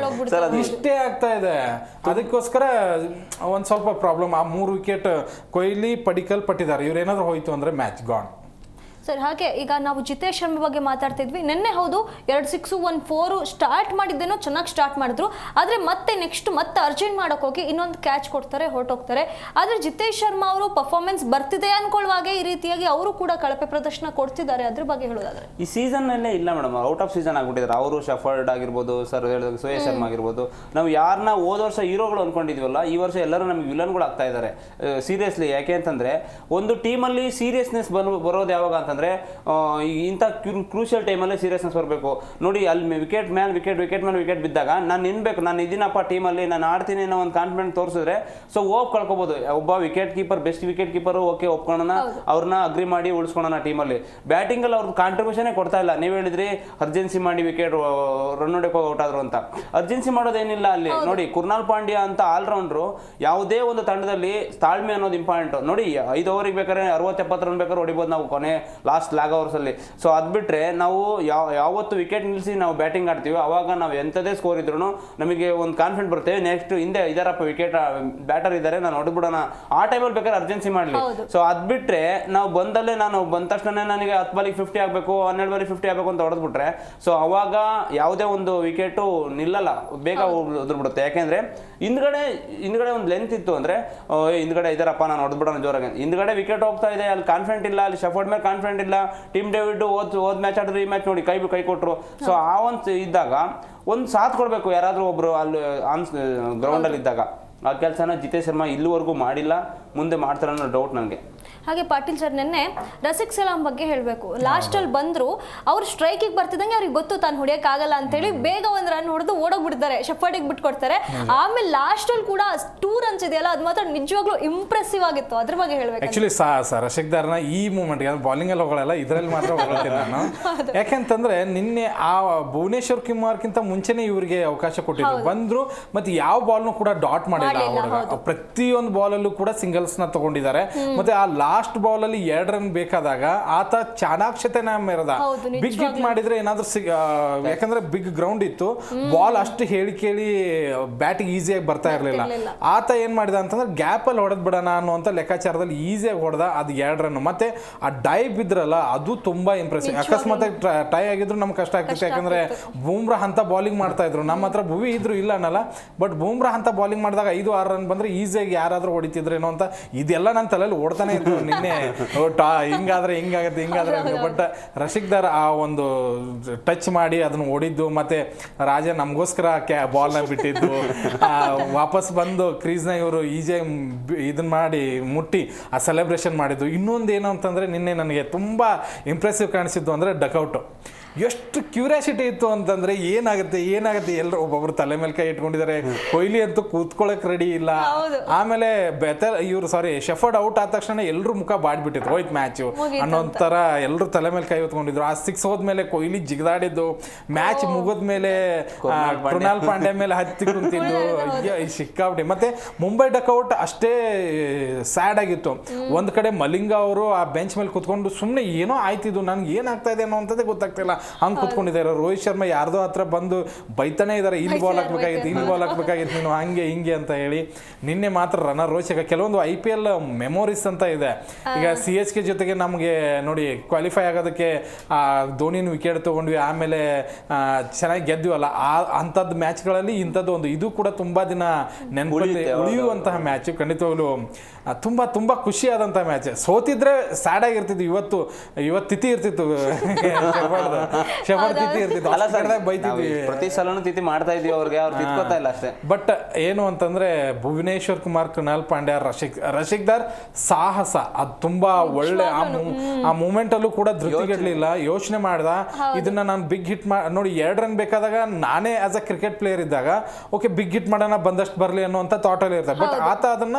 ಇಷ್ಟೇ ಆಗ್ತಾ ಇದೆ. ಅದಕ್ಕೋಸ್ಕರ ಒಂದು ಸ್ವಲ್ಪ ಪ್ರಾಬ್ಲಮ್. ಆ 3 ವಿಕೆಟ್ ಕೊಹ್ಲಿ ಪಡಿಕಲ್ ಪಟ್ಟಿದ್ದಾರೆ, ಇವ್ರೇನಾದ್ರು ಹೋಯ್ತು ಅಂದ್ರೆ ಮ್ಯಾಚ್ ಗಾನ್. ಸರ್ ಹಾಗೆ ಈಗ ನಾವು ಜಿತೇಶ್ ಶರ್ಮಾ ಬಗ್ಗೆ ಮಾತಾಡ್ತಿದ್ವಿ. ನಿನ್ನೆ ಹೌದು 2 6 1 4 ಸ್ಟಾರ್ಟ್ ಮಾಡಿದ್ದೇನೋ ಚೆನ್ನಾಗಿ ಸ್ಟಾರ್ಟ್ ಮಾಡಿದ್ರು, ಆದರೆ ಮತ್ತೆ ನೆಕ್ಸ್ಟ್ ಮತ್ತೆ ಅರ್ಜೆಂಟ್ ಮಾಡೋಕೆ ಹೋಗಿ ಇನ್ನೊಂದು ಕ್ಯಾಚ್ ಕೊಡ್ತಾರೆ, ಹೊರಟೋಗ್ತಾರೆ. ಆದರೆ ಜಿತೇಶ್ ಶರ್ಮಾ ಅವರು ಪರ್ಫಾರ್ಮೆನ್ಸ್ ಬರ್ತಿದೆ ಅನ್ಕೊಳ್ಳುವಾಗೆ ಈ ರೀತಿಯಾಗಿ ಅವರು ಕೂಡ ಕಳಪೆ ಪ್ರದರ್ಶನ ಕೊಡ್ತಿದ್ದಾರೆ. ಅದ್ರ ಬಗ್ಗೆ ಹೇಳೋದಾದ್ರೆ ಈ ಸೀಸನ್ನಲ್ಲೇ ಇಲ್ಲ ಮೇಡಮ್, ಔಟ್ ಆಫ್ ಸೀಸನ್ ಆಗ್ಬಿಟ್ಟಿದ್ದಾರೆ. ಅವರು ಶಫರ್ಡ್ ಆಗಿರ್ಬೋದು, ಸರ್ ಹೇಳಿದಾಗ ಸುಯೇಶ್ ಶರ್ಮಾ ಆಗಿರ್ಬೋದು. ನಾವು ಯಾರನ್ನ ಹೋದ ವರ್ಷ ಹೀರೋಗಳು ಅನ್ಕೊಂಡಿದ್ವಲ್ಲ, ಈ ವರ್ಷ ಎಲ್ಲರೂ ನಮ್ಗೆ ವಿಲನ್ಗಳು ಆಗ್ತಾ ಇದ್ದಾರೆ ಸೀರಿಯಸ್ಲಿ. ಯಾಕೆ ಅಂತಂದ್ರೆ ಒಂದು ಟೀಮಲ್ಲಿ ಸೀರಿಯಸ್ನೆಸ್ ಬರೋದು ಯಾವಾಗ ಅಂತಂದ್ರೆ ಇಂಥ ಕ್ರೂಷಿಯಲ್ ಟೈಮಲ್ಲಿ ಸೀರಿಯಸ್ನೆಸ್ ಬರಬೇಕು. ನೋಡಿ ಅಲ್ಲಿ ವಿಕೆಟ್ ಮೇಲೆ ವಿಕೆಟ್ ಬಿದ್ದಾಗ ನಾನು ನಿನ್ಬೇಕು, ನಾನು ಇದೀನಪ್ಪ ಟೀಮಲ್ಲಿ, ನಾನು ಆಡ್ತೀನಿ ಅನ್ನೋ ಒಂದು ಕಾನ್ಫಿಡೆಂಟ್ ತೋರಿಸಿದ್ರೆ ಸೊ ಹೋಪ್ ಕಳ್ಕೊಬೋದು. ಒಬ್ಬ wicket keeper, best wicket keeper, okay ಒಪ್ಕೊಳ್ಳೋಣ, ಅವ್ರನ್ನ ಅಗ್ರಿ ಮಾಡಿ ಉಳಿಸ್ಕೊಳ್ಳೋಣ ಟೀಮಲ್ಲಿ. ಬ್ಯಾಟಿಂಗಲ್ಲಿ ಅವ್ರ ಕಾಂಟ್ರಿಬ್ಯೂಷನೇ ಕೊಡ್ತಾ ಇಲ್ಲ. ನೀವು ಹೇಳಿದ್ರಿ ಅರ್ಜೆನ್ಸಿ ಮಾಡಿ ವಿಕೆಟ್ ರನ್ ಹೊಡೆಯೋಕೆ ಔಟ್ ಆದ್ರು ಅಂತ. ಅರ್ಜೆನ್ಸಿ ಮಾಡೋದೇನಿಲ್ಲ ಅಲ್ಲಿ. ನೋಡಿ ಕುರ್ನಾಲ್ ಪಾಂಡ್ಯ ಅಂತ ಆಲ್ರೌಂಡ್ರು, ಯಾವುದೇ ಒಂದು ತಂಡದಲ್ಲಿ ತಾಳ್ಮೆ ಅನ್ನೋದು ಇಂಪಾರ್ಟೆಂಟ್. ನೋಡಿ 5 ಓವರಿಗೆ ಬೇಕಾದ್ರೆ 60-70 ರನ್ ಬೇಕಾದ್ರೆ ಹೊಡಿಬೋದು ನಾವು ಕೊನೆ ಲಾಸ್ಟ್ ಲ್ಯಾಗ್ ಅವರ್ಸಲ್ಲಿ. ಸೊ ಅದು ಬಿಟ್ಟರೆ ನಾವು ಯಾವತ್ತು ವಿಕೆಟ್ ನಿಲ್ಲಿಸಿ ನಾವು ಬ್ಯಾಟಿಂಗ್ ಆಡ್ತೀವಿ ಅವಾಗ ನಾವು ಎಂಥದೇ ಸ್ಕೋರ್ ಇದ್ರೂ ನಮಗೆ ಒಂದು ಕಾನ್ಫಿಡೆಂಟ್ ಬರುತ್ತೆ. ನೆಕ್ಸ್ಟ್ ಹಿಂದೆ ಇದಾರಪ್ಪ ವಿಕೆಟ್ ಬ್ಯಾಟರ್ ಇದ್ದಾರೆ, ನಾನು ಹೊಡೆದ್ಬಿಡೋಣ, ಆ ಟೈಮಲ್ಲಿ ಬೇಕಾದ್ರೆ ಅರ್ಜೆನ್ಸಿ ಮಾಡಲಿ. ಸೊ ಅದು ಬಿಟ್ಟರೆ ನಾವು ಬಂದಲ್ಲೇ ನಾನು ಬಂದ ತಕ್ಷಣ ನನಗೆ 10 ಬಾಲಿಗೆ 50 ಆಗಬೇಕು, 12 ಬಾಲಿಗೆ 50 ಆಗಬೇಕು ಅಂತ ಹೊಡೆದ್ಬಿಟ್ರೆ ಸೊ ಅವಾಗ ಯಾವುದೇ ಒಂದು ವಿಕೆಟು ನಿಲ್ಲಲ್ಲ, ಬೇಗ ಉದುರ್ಬಿಡುತ್ತೆ. ಯಾಕೆಂದರೆ ಹಿಂದ್ಗಡೆ ಒಂದು ಲೆಂತ್ ಇತ್ತು ಅಂದರೆ ಹಿಂದ್ಗಡೆ ಇದಾರಪ್ಪ ನಾನು ಹೊಡೆದ್ಬಿಡೋಣ ಜೋರಾಗಿ. ಹಿಂದ್ಗಡೆ ವಿಕೆಟ್ ಹೋಗ್ತಾ ಇದೆ, ಅಲ್ಲಿ ಕಾನ್ಫಿಡೆಂಟ್ ಇಲ್ಲ, ಅಲ್ಲಿ ಶಫರ್ಡ್ ಮೇಲೆ ಕಾನ್ಫಿಡೆಂಟ್ ಇಲ್ಲ. ಟೀಮ್ ಡೇವಿಡ್ ಹೋದ್ ಮ್ಯಾಚ್ ಆಡಿದ್ರೆ ಈ ಮ್ಯಾಚ್ ನೋಡಿ ಕೈ ಕೊಟ್ಟರು. ಸೊ ಆ ಒಂದು ಇದ್ದಾಗ ಒಂದು ಸಾಥ್ ಕೊಡಬೇಕು ಯಾರಾದರೂ ಒಬ್ರು ಅಲ್ಲಿ ಗ್ರೌಂಡಲ್ಲಿ ಇದ್ದಾಗ. ಆ ಕೆಲಸನ ಜಿತೇಶ್ ಶರ್ಮಾ ಇಲ್ಲಿವರೆಗೂ ಮಾಡಿಲ್ಲ, ಮುಂದೆ ಮಾಡ್ತಾರೆ ಅನ್ನೋ ಡೌಟ್ ನನಗೆ. ಹಾಗೆ ಪಾಟೀಲ್ ಸರ್ ನಿನ್ನೆ ರಸಿಕ್ ಸಲಾಂ ಬಗ್ಗೆ ಹೇಳಬೇಕು. ಲಾಸ್ಟಲ್ಲಿ ಬಂದರು, ಅವ್ರು ಸ್ಟ್ರೈಕಿಗೆ ಬರ್ತಿದ್ದಂಗೆ ಅವ್ರಿಗೆ ಗೊತ್ತು ತಾನು ಹೊಡಿಯೋಕ್ಕಾಗಲ್ಲ ಅಂತೇಳಿ ಬೇಗ ಒಂದು ರನ್ ಹೊಡೆದು ಓಡೋಗ್ಬಿಡ್ತಾರೆ, ಶಫರ್ಡಿಗೆ ಬಿಟ್ಕೊಡ್ತಾರೆ. ಆಮೇಲೆ ಲಾಸ್ಟಲ್ಲಿ ಕೂಡ 2 ರನ್ಸ್ ಇದೆಯಲ್ಲ, ಅದು ಮಾತ್ರ ನಿಜವಾಗ್ಲೂ ಇಂಪ್ರೆಸಿವ್ ಆಗಿತ್ತು. ಅದ್ರ ಬಗ್ಗೆ ಹೇಳಬೇಕು. ಆ್ಯಕ್ಚುಲಿ ರಶಿಕ್ ದಾರ್ನ ಈ ಮೂಮೆಂಟ್ಗೆ ಬಾಲಿಂಗಲ್ಲಿ ಹೋಗಲ್ಲ, ಇದರಲ್ಲಿ ಮಾತ್ರ ಹೋಗ್ತೀನಿ ನಾನು. ಯಾಕೆಂತಂದ್ರೆ ನಿನ್ನೆ ಆ ಭುವನೇಶ್ವರ್ ಕುಮಾರ್ಗಿಂತ ಮುಂಚೆನೇ ಇವರಿಗೆ ಅವಕಾಶ ಕೊಟ್ಟಿದ್ರು, ಬಂದ್ರು ಮತ್ತೆ ಯಾವ ಬಾಲ್ನು ಕೂಡ ಡಾಟ್ ಮಾಡಿಲ್ಲ. ಪ್ರತಿಯೊಂದು ಬಾಲಲ್ಲೂ ಕೂಡ ಸಿಂಗಲ್ಸ್ನ ತಗೊಂಡಿದ್ದಾರೆ. ಮತ್ತೆ ಆ ಲಾಸ್ಟ್ ಬಾಲ್ ಅಲ್ಲಿ 2 ರನ್ ಬೇಕಾದಾಗ ಆತ ಚಾಣಾಕ್ಷತೆನ ಮೆರೆದ. ಬಿಗ್ ಹಿಟ್ ಮಾಡಿದ್ರೆ ಏನಾದ್ರೂ ಯಾಕಂದ್ರೆ ಬಿಗ್ ಗ್ರೌಂಡ್ ಇತ್ತು, ಬಾಲ್ ಅಷ್ಟು ಹೇಳಿ ಕೇಳಿ ಬ್ಯಾಟಿಗೆ ಈಸಿಯಾಗಿ ಬರ್ತಾ ಇರಲಿಲ್ಲ. ಆತ ಏನ್ ಮಾಡಿದ ಅಂತಂದ್ರೆ ಗ್ಯಾಪ್ ಅಲ್ಲಿ ಹೊಡೆದ್ ಬಿಡೋಣ ಅನ್ನುವಂತ ಲೆಕ್ಕಾಚಾರದಲ್ಲಿ ಈಸಿಯಾಗಿ ಹೊಡೆದ, ಅದು 2 ರನ್. ಮತ್ತೆ ಆ ಡೈ ಬಿದ್ರಲ್ಲ, ಅದು ತುಂಬಾ ಇಂಪ್ರೆಸಿವ್. ಅಕಸ್ಮಾತ್ ಟೈ ಆಗಿದ್ರು ನಮ್ಗೆ ಕಷ್ಟ ಆಗ್ತಿತ್ತು, ಯಾಕಂದ್ರೆ ಬೂಮ್ರಾ ಅಂತ ಬಾಲಿಂಗ್ ಮಾಡ್ತಾ ಇದ್ರು. ನಮ್ಮ ಹತ್ರ ಭುವಿ ಇದ್ರು ಇಲ್ಲ ಅನ್ನಲ್ಲ, ಬಟ್ ಬೂಮ್ರಾ ಅಂತ ಬಾಲಿಂಗ್ ಮಾಡಿದಾಗ 5-6 ರನ್ ಬಂದ್ರೆ ಈಸಿಯಾಗಿ ಯಾರಾದ್ರೂ ಹೊಡಿತಿದ್ರೇನೋ ಅಂತ ಇದೆಲ್ಲ ನನ್ನ ತಲೆಯಲ್ಲಿ ಓಡ್ತಾನೆ ಇತ್ತು ನಿನ್ನೆ. ಹಿಂಗಾದ್ರೆ ಹಿಂಗಾಗುತ್ತೆ. ಬಟ್ ರಶಿಕ್ ದಾರ್ ಆ ಒಂದು ಟಚ್ ಮಾಡಿ ಅದನ್ನ ಹೊಡಿದ್ದು, ಮತ್ತೆ ರಾಜ ನಮಗೋಸ್ಕರ ಬಾಲ್ನ ಬಿಟ್ಟಿದ್ದು, ವಾಪಸ್ ಬಂದು ಕ್ರೀಸ್ನ ಇವರು ಈಜಿಯಾಗಿ ಇದನ್ನ ಮಾಡಿ ಮುಟ್ಟಿ ಆ ಸೆಲೆಬ್ರೇಷನ್ ಮಾಡಿದ್ದು. ಇನ್ನೊಂದು ಏನು ಅಂತಂದ್ರೆ ನಿನ್ನೆ ನನಗೆ ತುಂಬಾ ಇಂಪ್ರೆಸಿವ್ ಕಾಣಿಸಿದ್ದು ಅಂದ್ರೆ ಡಕ್ಔಟ್. ಎಷ್ಟು ಕ್ಯೂರಿಯಾಸಿಟಿ ಇತ್ತು ಅಂತಂದ್ರೆ ಏನಾಗುತ್ತೆ ಎಲ್ಲರೂ ಒಬ್ಬೊಬ್ರು ತಲೆ ಮೇಲೆ ಕೈ ಇಟ್ಕೊಂಡಿದ್ದಾರೆ. ಕೊಹ್ಲಿ ಅಂತೂ ಕೂತ್ಕೊಳ್ಳಕ್ ರೆಡಿ ಇಲ್ಲ. ಆಮೇಲೆ ಶಫರ್ಡ್ ಔಟ್ ಆದ ತಕ್ಷಣ ಎಲ್ಲರೂ ಎಲ್ರ ಮುಖ ಬಾಡ್ಬಿಟ್ಟಿತ್ತು, ಹೋಯ್ತು ಮ್ಯಾಚು ಅನ್ನೋಂಥರ ಎಲ್ಲರೂ ತಲೆ ಮೇಲೆ ಕೈ ಹೊತ್ಕೊಂಡಿದ್ರು. ಆ 6 ಹೋದ್ಮೇಲೆ ಕೊಹ್ಲಿ ಜಿಗಿದಾಡಿದ್ದು, ಮ್ಯಾಚ್ ಮುಗಿದ್ಮೇಲೆ ಕೃಣಾಲ್ ಪಾಂಡ್ಯ ಮೇಲೆ ಹತ್ತಿ ಕುಂತಿದ್ದು ಸಿಕ್ಕಾಬಿಟ್ಟು. ಮತ್ತೆ ಮುಂಬೈ ಡಕೌಟ್ ಅಷ್ಟೇ ಸ್ಯಾಡ್ ಆಗಿತ್ತು. ಒಂದ್ ಕಡೆ ಮಲಿಂಗ ಅವರು ಆ ಬೆಂಚ್ ಮೇಲೆ ಕುತ್ಕೊಂಡು ಸುಮ್ಮನೆ ಏನೋ ಆಯ್ತಿದ್ದು, ನನ್ಗೆ ಏನಾಗ್ತಾ ಇದೆ ಅನ್ನೋ ಅಂತದೇ ಗೊತ್ತಾಗ್ತಿಲ್ಲ, ಹಂಗೆ ಕುತ್ಕೊಂಡಿದ್ದಾರೆ. ರೋಹಿತ್ ಶರ್ಮಾ ಯಾರ್ದೋ ಹತ್ರ ಬಂದು ಬೈತಾನೆ ಇದ್ದಾರೆ, ಇಲ್ಲಿ ಬಾಲ್ ಹಾಕ್ಬೇಕಾಗಿತ್ತು, ಇಲ್ಲಿ ಬಾಲ್ ಹಾಕ್ಬೇಕಾಗಿತ್ತು, ನೀನು ಹಂಗೆ ಹಿಂಗೆ ಅಂತ ಹೇಳಿ. ನಿನ್ನೆ ಮಾತ್ರ ರೋಚಕ ಕೆಲವೊಂದು IPL ಮೆಮೊರೀಸ್ ಅಂತ ಇದೆ. ಈಗ CSK ಜೊತೆಗೆ ನಮಗೆ ನೋಡಿ ಕ್ವಾಲಿಫೈ ಆಗೋದಕ್ಕೆ ಧೋನಿನ ವಿಕೆಟ್ ತಗೊಂಡ್ವಿ, ಆಮೇಲೆ ಚೆನ್ನಾಗಿ ಗೆದ್ದಿವಲ್ಲ, ಅಂಥದ್ದು ಮ್ಯಾಚ್ಗಳಲ್ಲಿ ಇಂಥದ್ದು ಒಂದು ಇದು ಕೂಡ ತುಂಬಾ ದಿನ ನೆನಪಲ್ಲಿ ಉಳಿಯುವಂತಹ ಮ್ಯಾಚ್. ಖಂಡಿತವಾಗ್ಲೂ ತುಂಬಾ ತುಂಬಾ ಖುಷಿಯಾದಂತಹ ಮ್ಯಾಚ್. ಸೋತಿದ್ರೆ ಸ್ಯಾಡ್ ಆಗಿರ್ತಿತ್ತು, ಇವತ್ತು ತಿಥಿ ಇರ್ತಿತ್ತು, ಶೆಫರ್ಡ್ ತಿಥಿ ಇರ್ತಿತ್ತು, ಬೈತಿದ್ವಿ. ಪ್ರತಿ ಸಲನೂ ತಿಥಿ ಮಾಡ್ತಾ ಇದೀವಿ ಅವ್ರಿಗೆ, ಅವ್ರು ತಿಳ್ಕೊತಾ ಇಲ್ಲ ಅಷ್ಟೇ. ಬಟ್ ಏನು ಅಂತಂದ್ರೆ ಭುವನೇಶ್ವರ್ ಕುಮಾರ್, ಕೃಣಾಲ್ ಪಾಂಡ್ಯ, ರಶಿಕ್ದಾರ್ ಸಾಹಸ ಅದು ತುಂಬಾ ಒಳ್ಳೆ. ಆ ಮೂಮೆಂಟ್ ಅಲ್ಲೂ ಕೂಡ ಧೃತಿಗೆಡ್ಲಿಲ್ಲ, ಯೋಚನೆ ಮಾಡ್ದ ಇದನ್ನ ನಾನು ಬಿಗ್ ಹಿಟ್ ನೋಡಿ 2 ರನ್ ಬೇಕಾದಾಗ ನಾನೇ ಆಸ್ ಅ ಕ್ರಿಕೆಟ್ ಪ್ಲೇಯರ್ ಇದ್ದಾಗ ಓಕೆ ಬಿಗ್ ಹಿಟ್ ಮಾಡೋಣ, ಬಂದಷ್ಟು ಬರಲಿ ಅನ್ನೋಂಥ ಥಾಟ್ ಅಲ್ಲಿ ಇರ್ತಾರೆ. ಬಟ್ ಆತ ಅದನ್ನ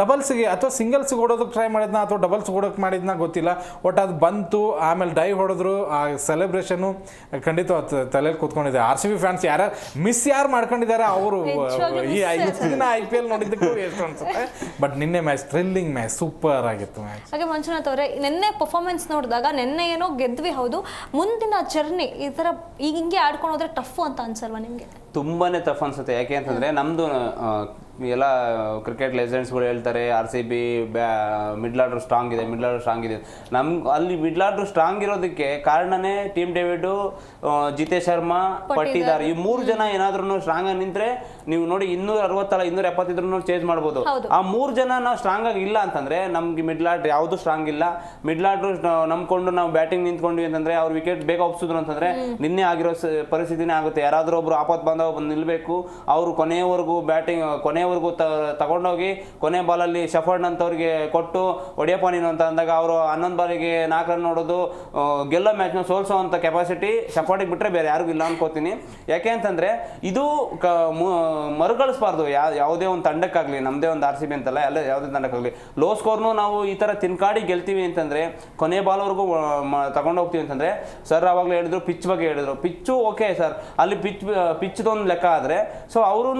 ಡಬಲ್ಸ್ಗೆ ಅಥವಾ ಸಿಂಗಲ್ಸ್ಗೆ ಹೊಡೋದಕ್ಕೆ ಟ್ರೈ ಮಾಡಿದ್ನ ಅಥವಾ ಡಬಲ್ಸ್ ಹೊಡೋಕೆ ಮಾಡಿದ್ನ ಗೊತ್ತಿಲ್ಲ. ಒಟ್ಟು ಅದು ಬಂತು, ಆಮೇಲೆ ಡೈ ಹೊಡೆದ್ರು. ಆ ಸೆಲೆಬ್ರೇಷನ್ ಖಂಡಿತ ತಲೆಯಲ್ಲಿ ಕೂತ್ಕೊಂಡಿದೆ. RCB ಫ್ಯಾನ್ಸ್ ಯಾರು ಮಾಡ್ಕೊಂಡಿದ್ದಾರೆ ಅವರು ಈ ದಿನ IPL ನೋಡಿದ್ದಕ್ಕೂ ಎಷ್ಟು ಅನ್ಸುತ್ತೆ. ಬಟ್ ನಿನ್ನೆ ಮ್ಯಾಚ್ ಥ್ರಿಲ್ಲಿಂಗ್ ಮ್ಯಾಚ್, ಸೂಪರ್ ಆಗಿತ್ತು ಮ್ಯಾಚ್. ಹಾಗೆ ಮಂಜುನಾಥ್ ಅವರೇ, ನಿನ್ನೆ ಪರ್ಫಾರ್ಮೆನ್ಸ್ ನೋಡಿದಾಗ ನಿನ್ನೆ ಏನೋ ಗೆದ್ವಿ ಹೌದು, ಮುಂದಿನ ಜರ್ನಿ ಈ ಥರ ಈಗ ಹಿಂಗೆ ಆಡ್ಕೊಂಡು ಹೋದ್ರೆ ಟಫ್ ಅಂತ ಅನ್ಸಲ್ವಾ ನಿಮಗೆ? ತುಂಬಾನೇ ಟಫ್ ಅನ್ಸುತ್ತೆ. ಯಾಕೆ ಅಂತಂದ್ರೆ ನಮ್ದು ಎಲ್ಲ ಕ್ರಿಕೆಟ್ ಲೆಜೆಂಡ್ಸ್ಗಳು ಹೇಳ್ತಾರೆ RCB ಮಿಡ್ಲ್ ಆರ್ಡರ್ ಸ್ಟ್ರಾಂಗ್ ಇದೆ. ಅಲ್ಲಿ ಮಿಡ್ಲ್ ಆರ್ಡರ್ ಸ್ಟ್ರಾಂಗ್ ಇರೋದಕ್ಕೆ ಕಾರಣನೇ ಟೀಮ್ ಡೇವಿಡ್, ಜಿತೇಶ್ ಶರ್ಮಾ, ಪಟ್ಟಿದಾರ್, ಈ 3 ಜನ ಏನಾದ್ರೂ ಸ್ಟ್ರಾಂಗ್ ಆಗಿ ನಿಂತ್ರೆ ನೀವು ನೋಡಿ 260 ಅಲ್ಲ 270 ಇದ್ರೂ ಚೇಂಜ್ ಮಾಡ್ಬೋದು. ಆ 3 ಜನ ನಾವು ಸ್ಟ್ರಾಂಗ್ ಆಗಿ ಇಲ್ಲ ಅಂತಂದ್ರೆ ನಮ್ಗೆ ಮಿಡ್ಲ್ ಆರ್ಡರ್ ಯಾವುದು ಸ್ಟ್ರಾಂಗ್ ಇಲ್ಲ. ಮಿಡ್ಲ್ ಆರ್ಡರ್ ನಂಬ್ಕೊಂಡು ನಾವು ಬ್ಯಾಟಿಂಗ್ ನಿಂತ್ಕೊಂಡ್ವಿ ಅಂತಂದ್ರೆ ಅವ್ರ ವಿಕೆಟ್ ಬೇಗ ಒಪ್ಸಿದ್ರು ಅಂತಂದ್ರೆ ನಿನ್ನೆ ಆಗಿರೋ ಪರಿಸ್ಥಿತಿನೇ ಆಗುತ್ತೆ. ಯಾರಾದ್ರೂ ಒಬ್ರು ಆಪತ್ ಬಂದವ ಬಂದು ನಿಲ್ಬೇಕು, ಅವರು ಕೊನೆಯವರೆಗೂ ತಗೊಂಡೋಗಿ ಕೊನೆ ಬಾಲಲ್ಲಿ ಶಫರ್ಡ್ ಅಂತವ್ರಿಗೆ ಕೊಟ್ಟು ಹೊಡಿಯಪ್ಪ ನೀನು ಅಂತ ಅಂದಾಗ ಅವರು 11 ಬಾಲಿಗೆ 4 ರನ್ ನೋಡೋದು, ಗೆಲ್ಲೋ ಮ್ಯಾಚ್ನ ಸೋಲ್ಸೋ ಅಂತ ಕೆಪಾಸಿಟಿ ಶಫರ್ಡಿಗೆ ಬಿಟ್ಟರೆ ಬೇರೆ ಯಾರಿಗೂ ಇಲ್ಲ ಅನ್ಕೋತೀನಿ. ಯಾಕೆ ಅಂತಂದ್ರೆ ಇದು ಮರುಗಳಿಸಬಾರ್ದು ಯಾವುದೇ ಒಂದು ತಂಡಕ್ಕಾಗಲಿ, ನಮ್ಮದೇ ಒಂದು RCB ಅಂತಲ್ಲ, ಯಾವುದೇ ತಂಡಕ್ಕಾಗಲಿ. ಲೋ ಸ್ಕೋರ್ನು ನಾವು ಈ ಥರ ತಿನ್ಕಾಡಿ ಗೆಲ್ತೀವಿ ಅಂತಂದ್ರೆ ಕೊನೆ ಬಾಲ್ವರೆಗೂ ತಗೊಂಡೋಗ್ತೀವಿ ಅಂತಂದ್ರೆ, ಸರ್ ಆವಾಗಲೇ ಹೇಳಿದ್ರು ಪಿಚ್ ಬಗ್ಗೆ ಹೇಳಿದ್ರು. ಪಿಚ್ಚು ಓಕೆ ಸರ್, ಅಲ್ಲಿ ಪಿಚ್ದೊಂದು ಲೆಕ್ಕ ಆದರೆ ಸೊ ಅವರು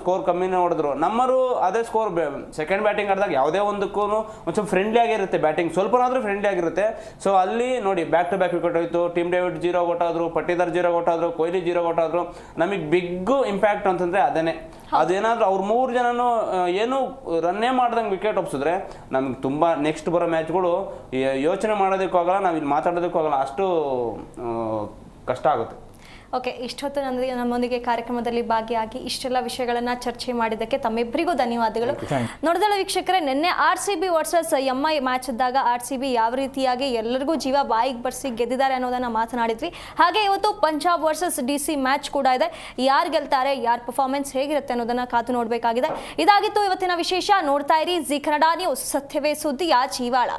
ಸ್ಕೋರ್ ಕಮ್ಮಿನೇ ಹೊಡೆದ್ರು. ನಮ್ಮರು ಅದೇ ಸ್ಕೋರ್ ಸೆಕೆಂಡ್ ಬ್ಯಾಟಿಂಗ್ ಆಡಿದಾಗ ಯಾವುದೇ ಒಂದಕ್ಕೂ ಒಂಚೂರು ಫ್ರೆಂಡ್ಲಿ ಆಗಿರುತ್ತೆ, ಬ್ಯಾಟಿಂಗ್ ಸ್ವಲ್ಪನಾದ್ರೂ ಫ್ರೆಂಡ್ಲಿ ಆಗಿರುತ್ತೆ. ಸೊ ಅಲ್ಲಿ ನೋಡಿ ಬ್ಯಾಕ್ ಟು ಬ್ಯಾಕ್ ವಿಕೆಟ್ ಹೋಯ್ತು, ಟೀಮ್ ಡೇವಿಡ್ 0 ಕೊಟ್ಟಾದ್ರು, ಪಟ್ಟಿದಾರ್ 0 ಕೊಟ್ಟಾದ್ರು, ಕೊಹ್ಲಿ 0 ಕೊಟ್ಟಾದ್ರು. ನಮಗೆ ಬಿಗ್ ಇಂಪ್ಯಾಕ್ಟ್ ಅಂತಂದ್ರೆ ಅದೇನಾದ್ರೂ ಅವ್ರು 3 ಜನನು ಏನು ರನ್ನೇ ಮಾಡ್ದಂಗೆ ವಿಕೆಟ್ ಒಪ್ಸಿದ್ರೆ ನಮ್ಗೆ ತುಂಬಾ ನೆಕ್ಸ್ಟ್ ಬರೋ ಮ್ಯಾಚ್ಗಳು ಯೋಚನೆ ಮಾಡೋದಕ್ಕೂ ಆಗಲ್ಲ, ನಾವು ಇಲ್ಲಿ ಮಾತಾಡೋದಕ್ಕೂ ಆಗಲ್ಲ, ಅಷ್ಟು ಕಷ್ಟ ಆಗುತ್ತೆ. ಓಕೆ, ಇಷ್ಟೊತ್ತು ನಮ್ಮೊಂದಿಗೆ ಕಾರ್ಯಕ್ರಮದಲ್ಲಿ ಭಾಗಿಯಾಗಿ ಇಷ್ಟೆಲ್ಲ ವಿಷಯಗಳನ್ನ ಚರ್ಚೆ ಮಾಡಿದ್ದಕ್ಕೆ ತಮ್ಮಿಬ್ಬರಿಗೂ ಧನ್ಯವಾದಗಳು. ನೋಡಿದಲ್ಲ ವೀಕ್ಷಕರೇ, ನಿನ್ನೆ RCB ವರ್ಸಸ್ MI ಮ್ಯಾಚ್ ಇದ್ದಾಗ RCB ಯಾವ ರೀತಿಯಾಗಿ ಎಲ್ಲರಿಗೂ ಜೀವ ಬಾಯಿಗೆ ಬರ್ಸಿ ಗೆದ್ದಿದ್ದಾರೆ ಅನ್ನೋದನ್ನ ಮಾತನಾಡಿದ್ವಿ. ಹಾಗೆ ಇವತ್ತು ಪಂಜಾಬ್ ವರ್ಸಸ್ DC ಮ್ಯಾಚ್ ಕೂಡ ಇದೆ. ಯಾರು ಗೆಲ್ತಾರೆ, ಯಾರ ಪರ್ಫಾರ್ಮೆನ್ಸ್ ಹೇಗಿರುತ್ತೆ ಅನ್ನೋದನ್ನ ಕಾದು ನೋಡಬೇಕಾಗಿದೆ. ಇದಾಗಿತ್ತು ಇವತ್ತಿನ ವಿಶೇಷ. ನೋಡ್ತಾ ಇರಿ ಜಿ ಕನ್ನಡ ನ್ಯೂಸ್, ಸತ್ಯವೇ ಸುದ್ದಿಯ ಜೀವಾಳ.